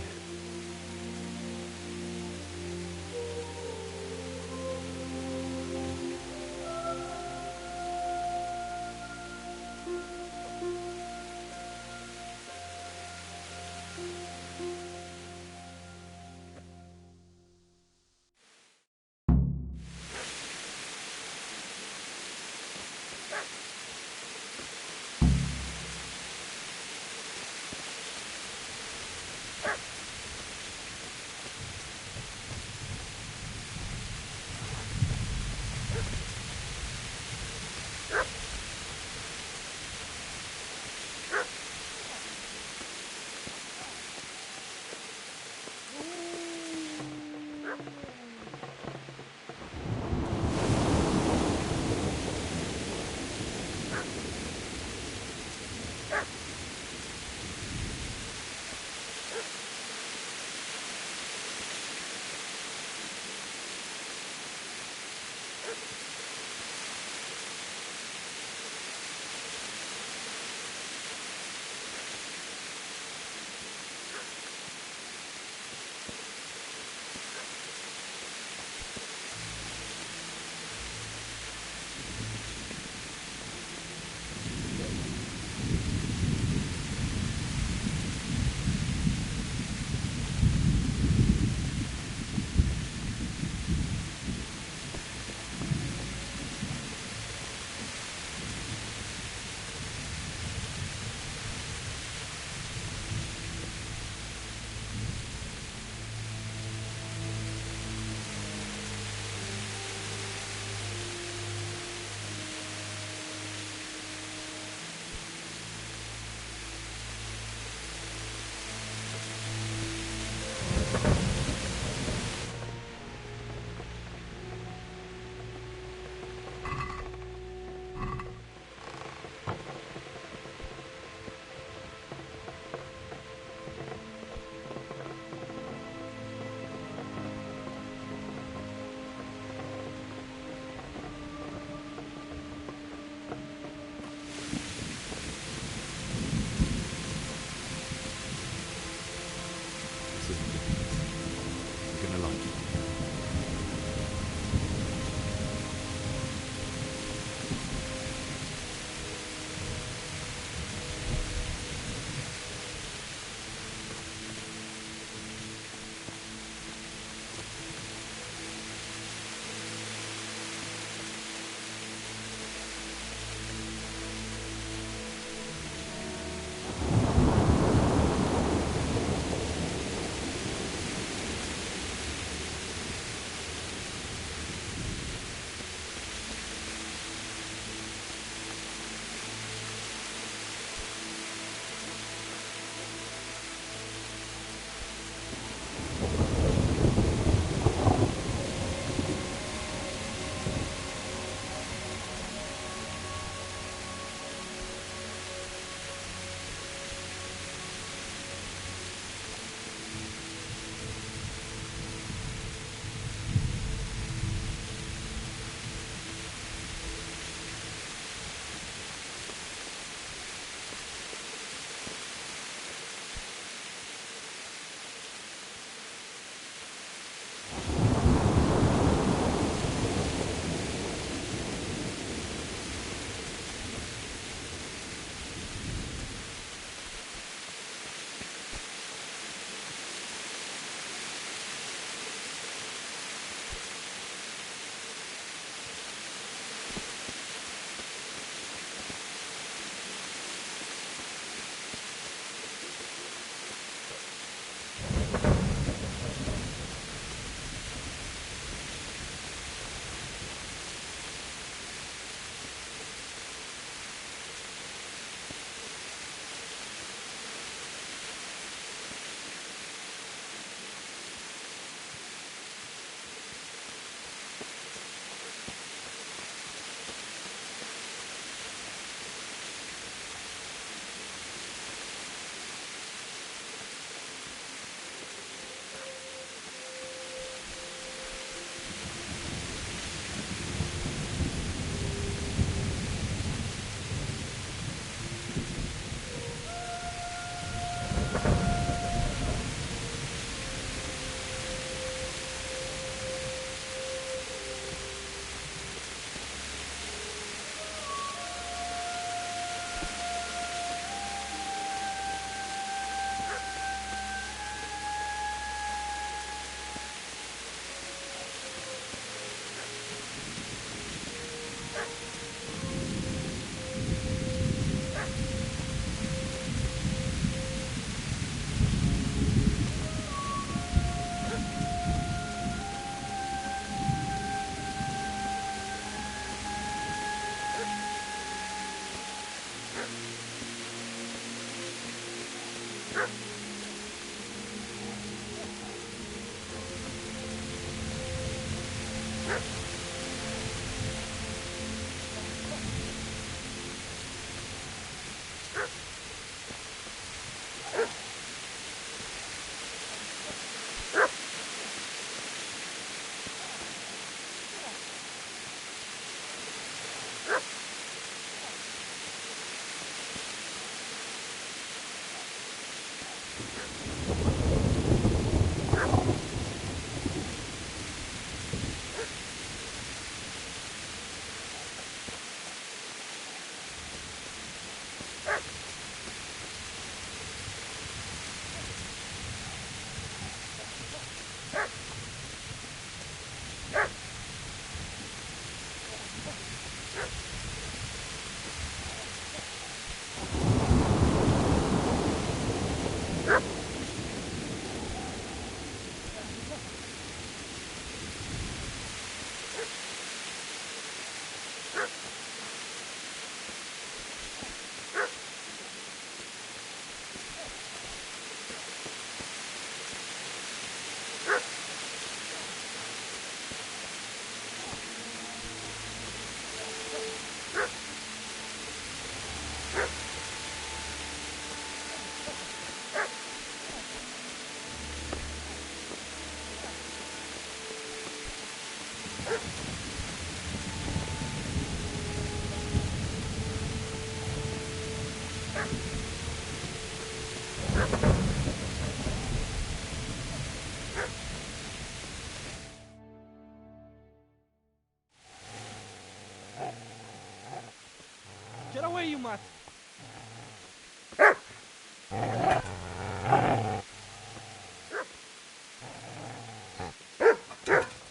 Get away, you mutt!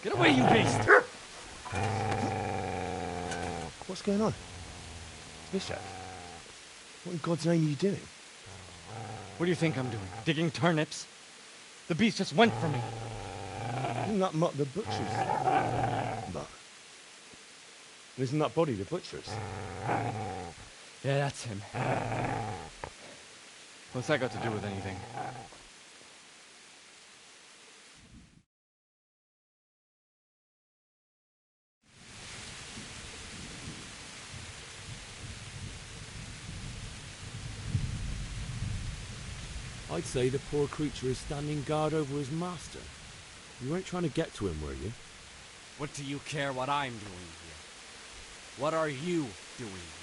Get away, you beast! What's going on? Bishop? What in God's name are you doing? What do you think I'm doing? Digging turnips? The beast just went for me. Isn't that Mutt the butcher's? Mutt? Isn't that body the butcher's? Yeah, that's him. What's that got to do with anything? I'd say the poor creature is standing guard over his master. You weren't trying to get to him, were you? What do you care what I'm doing here? What are you doing here?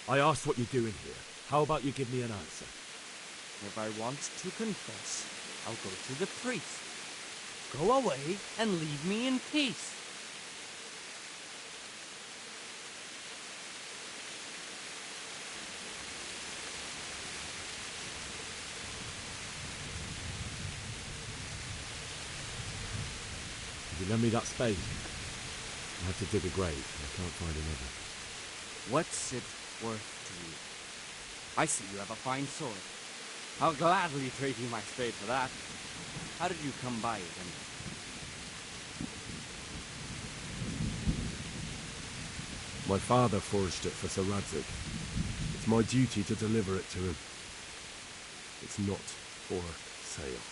I asked what you're doing here. How about you give me an answer? If I want to confess, I'll go to the priest. Go away and leave me in peace. If you lend me that spade, I have to dig a grave. I can't find another. What's it worth to you? I see you have a fine sword. I'll gladly trade you my spade for that. How did you come by it, anyway? My father forged it for Sir Radzig. It's my duty to deliver it to him. It's not for sale.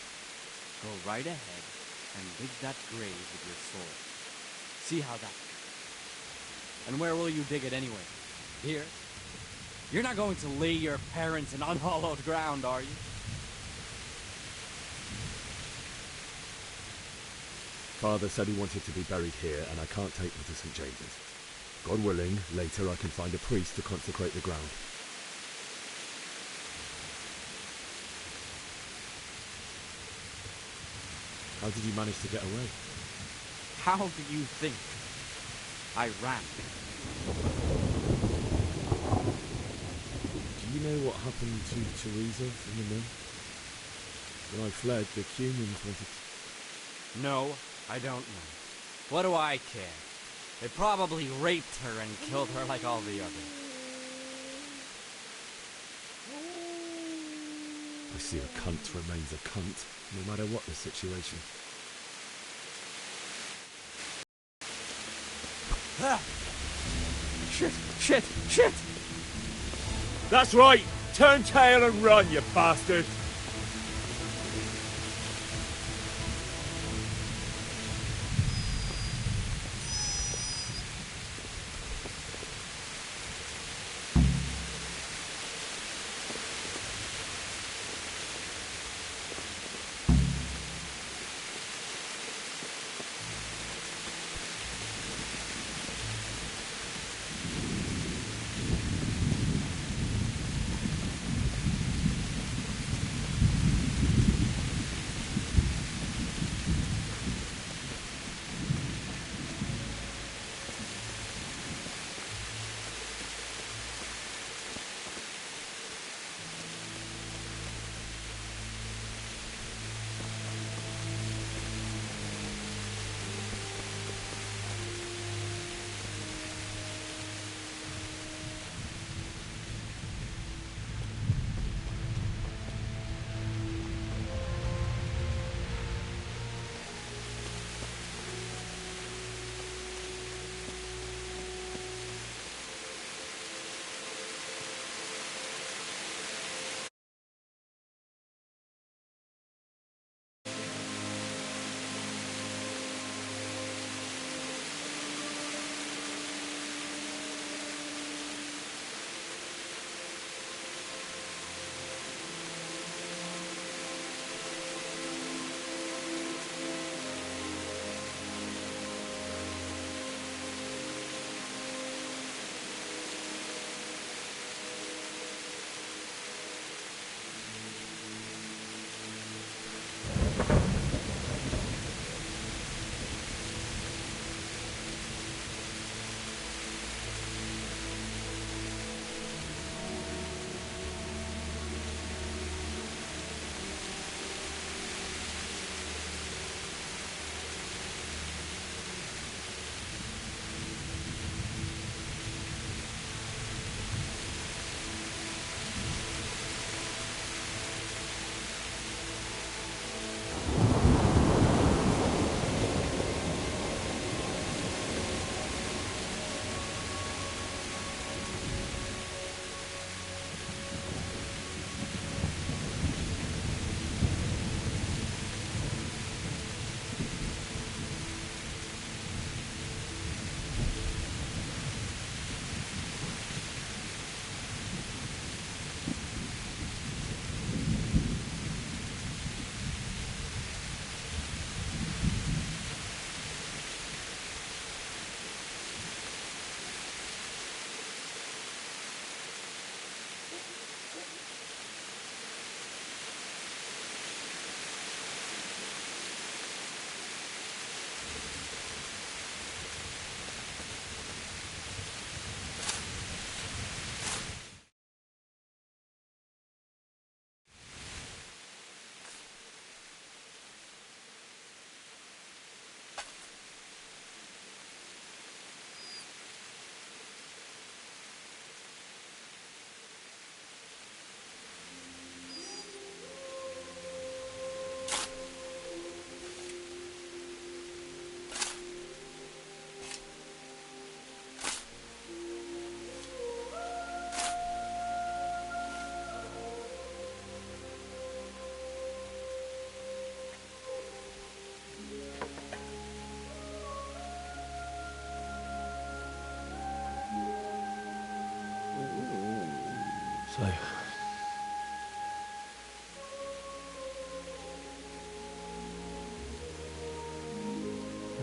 Go right ahead and dig that grave with your sword. See how that goes. And where will you dig it anyway? Here? You're not going to lay your parents in unhallowed ground, are you? Father said he wanted to be buried here, and I can't take him to St. James's. God willing, later I can find a priest to consecrate the ground. How did you manage to get away? How do you think? I ran. Do you know what happened to Teresa in the mill? When I fled, the Cumans wanted to... No, I don't know. What do I care? They probably raped her and killed her like all the others. I see a cunt remains a cunt, no matter what the situation. Ah! Shit! Shit! Shit! That's right! Turn tail and run, you bastard!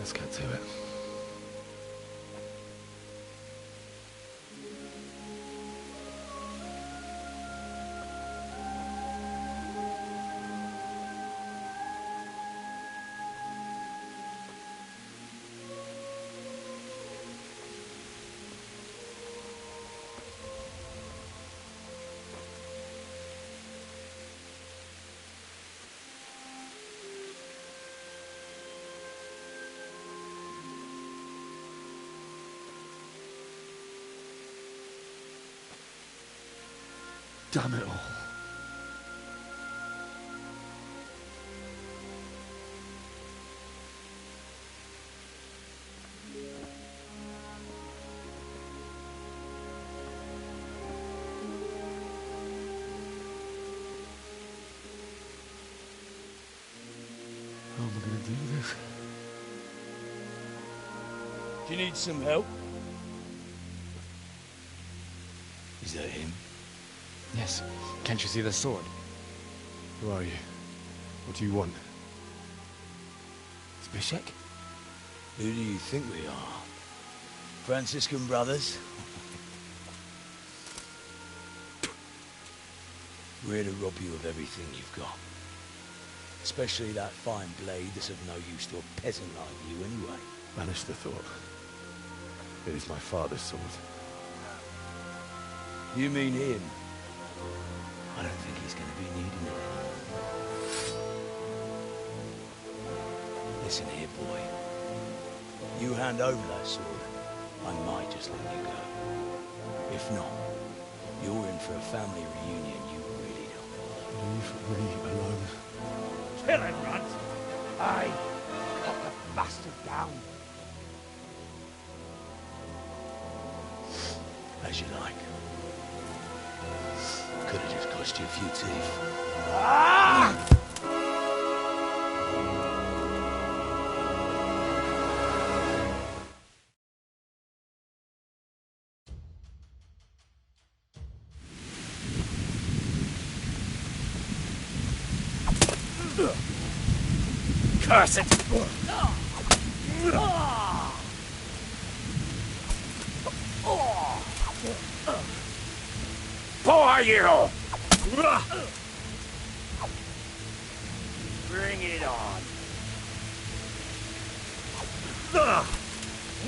Let's get to it. Damn it all. How am I going to do this? Do you need some help? Is that him? Yes. Can't you see the sword? Who are you? What do you want? Zbyszek? Who do you think we are? Franciscan brothers? We're here to rob you of everything you've got. Especially that fine blade that's of no use to a peasant like you anyway. Banish the thought. It is my father's sword. You mean him? I don't think he's going to be needing it. Listen here, boy. You hand over that sword, I might just let you go. If not, you're in for a family reunion you really don't want. Leave me alone. Kill him, Runt! Aye! Cut the bastard down! As you like. Could have just cost you a few teeth. Ah! Curse it! For you! Bring it on.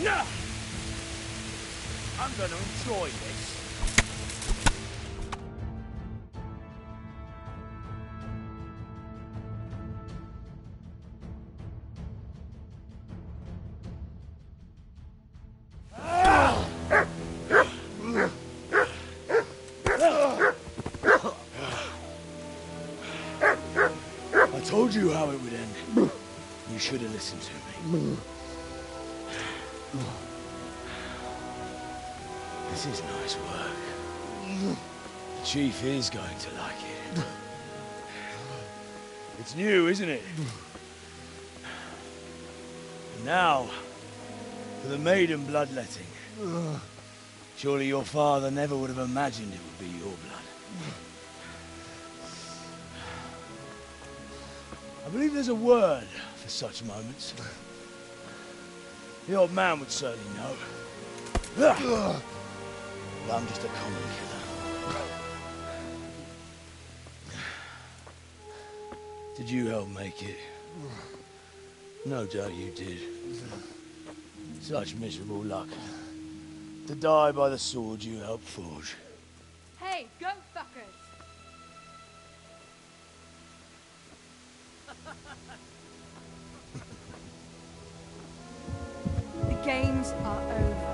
No! I'm gonna enjoy this. I told you how it would end. You should have listened to me. This is nice work. The Chief is going to like it. It's new, isn't it? And now, for the maiden bloodletting. Surely your father never would have imagined it would be your blood. I believe there's a word for such moments. The old man would certainly know. But I'm just a common killer. Did you help make it? No doubt you did. Such miserable luck. To die by the sword you helped forge. Hey, go fuckers! The games are over.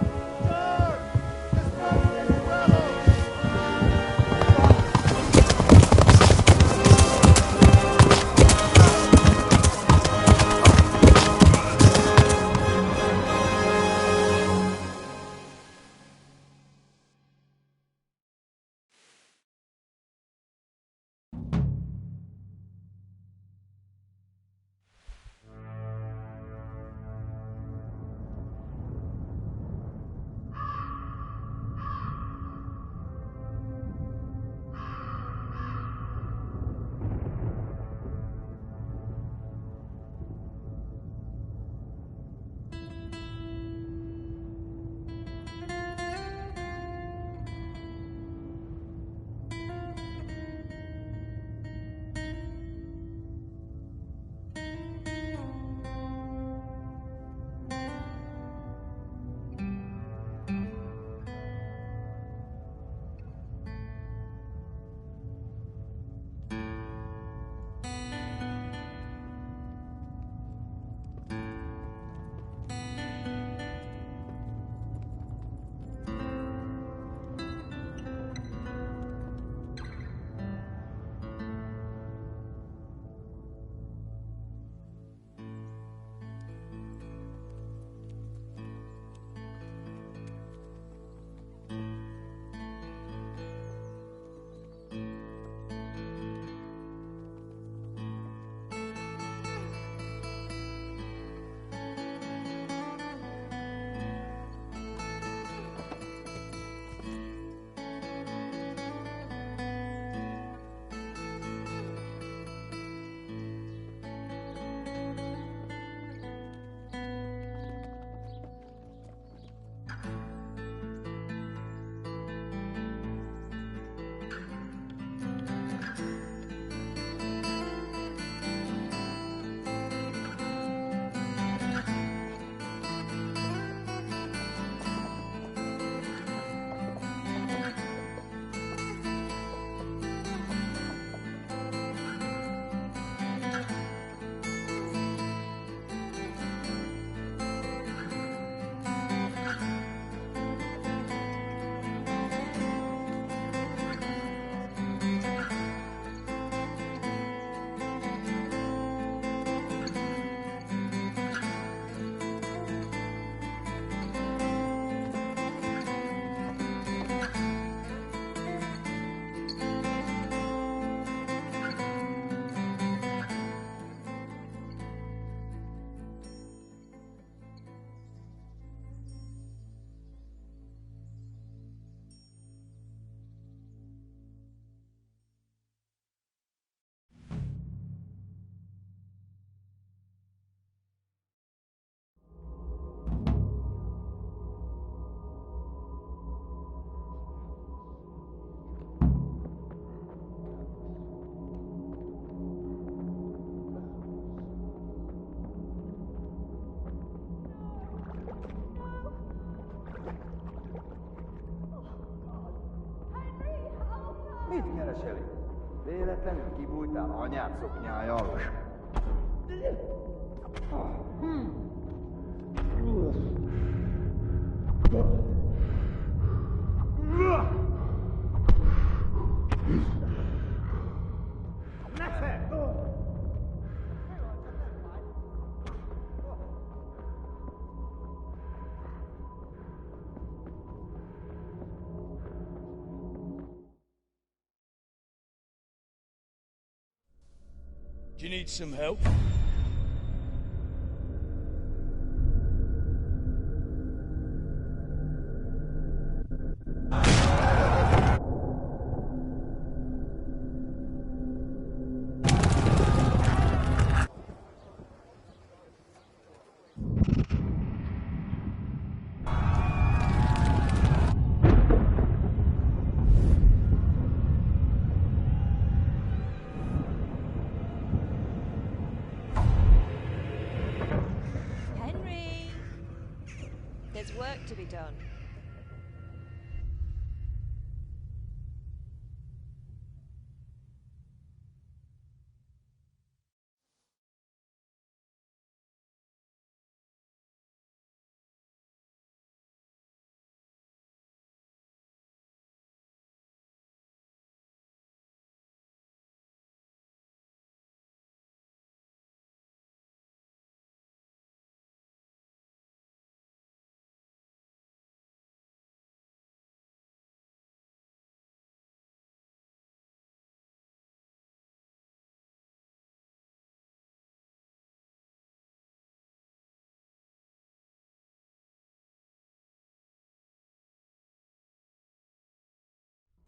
meseli. Véletlenül kibújtál anyád szoknyája alól. Do you need some help? Henry! There's work to be done.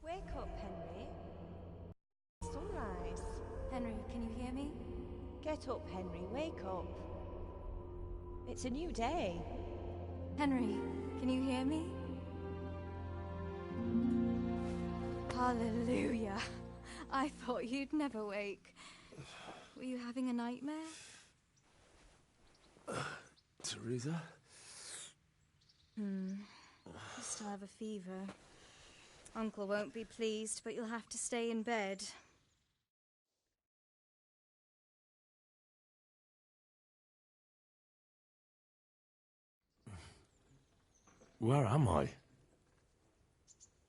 Wake up, Henry. Sunrise. Henry, can you hear me? Get up, Henry. Wake up. It's a new day. Henry, can you hear me? Hallelujah. I thought you'd never wake. Were you having a nightmare? Teresa? You still have a fever. Uncle won't be pleased, but you'll have to stay in bed. Where am I?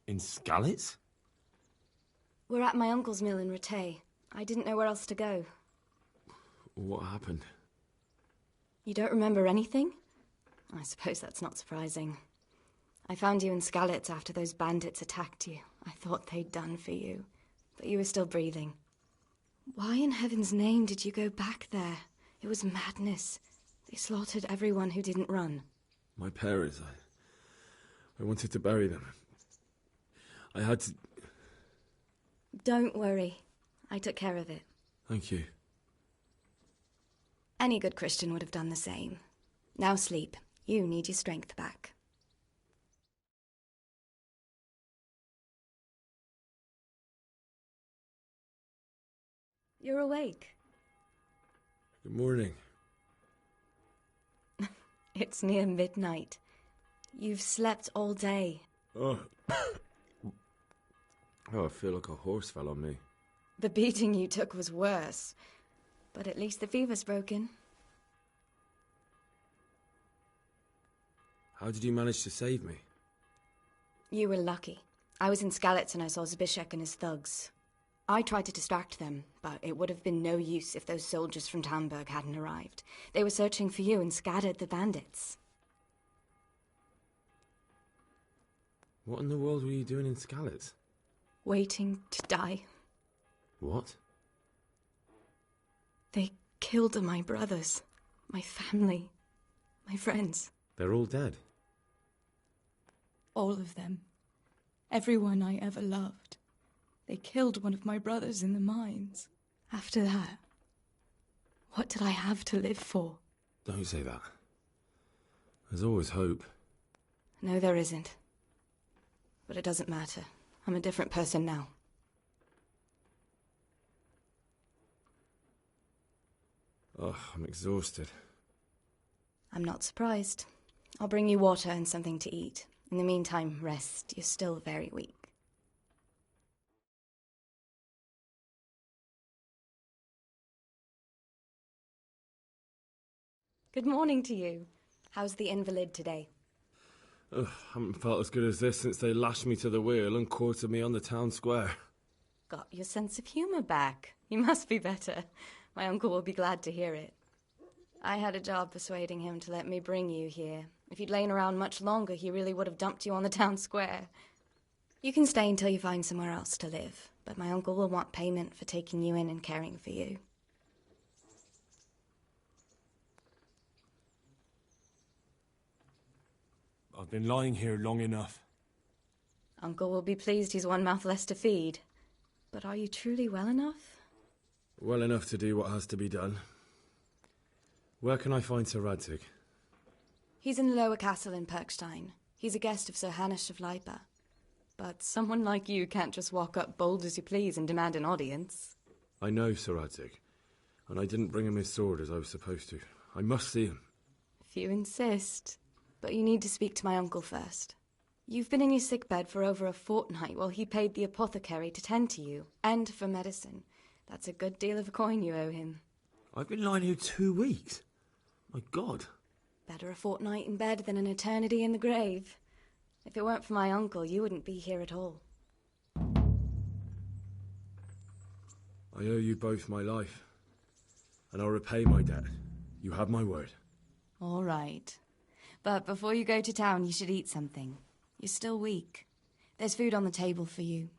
In Skalitz? We're at my uncle's mill in Rattay. I didn't know where else to go. What happened? You don't remember anything? I suppose that's not surprising. I found you in Skalitz after those bandits attacked you. I thought they'd done for you, but you were still breathing. Why in heaven's name did you go back there? It was madness. They slaughtered everyone who didn't run. My parents, I wanted to bury them. I had to... Don't worry. I took care of it. Thank you. Any good Christian would have done the same. Now sleep. You need your strength back. You're awake. Good morning. It's near midnight. You've slept all day. Oh. I feel like a horse fell on me. The beating you took was worse. But at least the fever's broken. How did you manage to save me? You were lucky. I was in Skalitz and I saw Zbyszek and his thugs. I tried to distract them, but it would have been no use if those soldiers from Talmberg hadn't arrived. They were searching for you and scattered the bandits. What in the world were you doing in Skalitz? Waiting to die. What? They killed my brothers, my family, my friends. They're all dead? All of them. Everyone I ever loved. They killed one of my brothers in the mines. After that, what did I have to live for? Don't say that. There's always hope. No, there isn't. But it doesn't matter. I'm a different person now. Oh, I'm exhausted. I'm not surprised. I'll bring you water and something to eat. In the meantime, rest. You're still very weak. Good morning to you. How's the invalid today? Ugh, haven't felt as good as this since they lashed me to the wheel and quartered me on the town square. Got your sense of humour back. You must be better. My uncle will be glad to hear it. I had a job persuading him to let me bring you here. If you'd lain around much longer, he really would have dumped you on the town square. You can stay until you find somewhere else to live, but my uncle will want payment for taking you in and caring for you. I've been lying here long enough. Uncle will be pleased he's one mouth less to feed. But are you truly well enough? Well enough to do what has to be done. Where can I find Sir Radzig? He's in the lower castle in Perkstein. He's a guest of Sir Hanush of Leipa. But someone like you can't just walk up bold as you please and demand an audience. I know Sir Radzig, and I didn't bring him his sword as I was supposed to. I must see him. If you insist. But you need to speak to my uncle first. You've been in your sickbed for over a fortnight while he paid the apothecary to tend to you, and for medicine. That's a good deal of coin you owe him. I've been lying here 2 weeks. My God. Better a fortnight in bed than an eternity in the grave. If it weren't for my uncle, you wouldn't be here at all. I owe you both my life, and I'll repay my debt. You have my word. All right. But before you go to town, you should eat something. You're still weak. There's food on the table for you.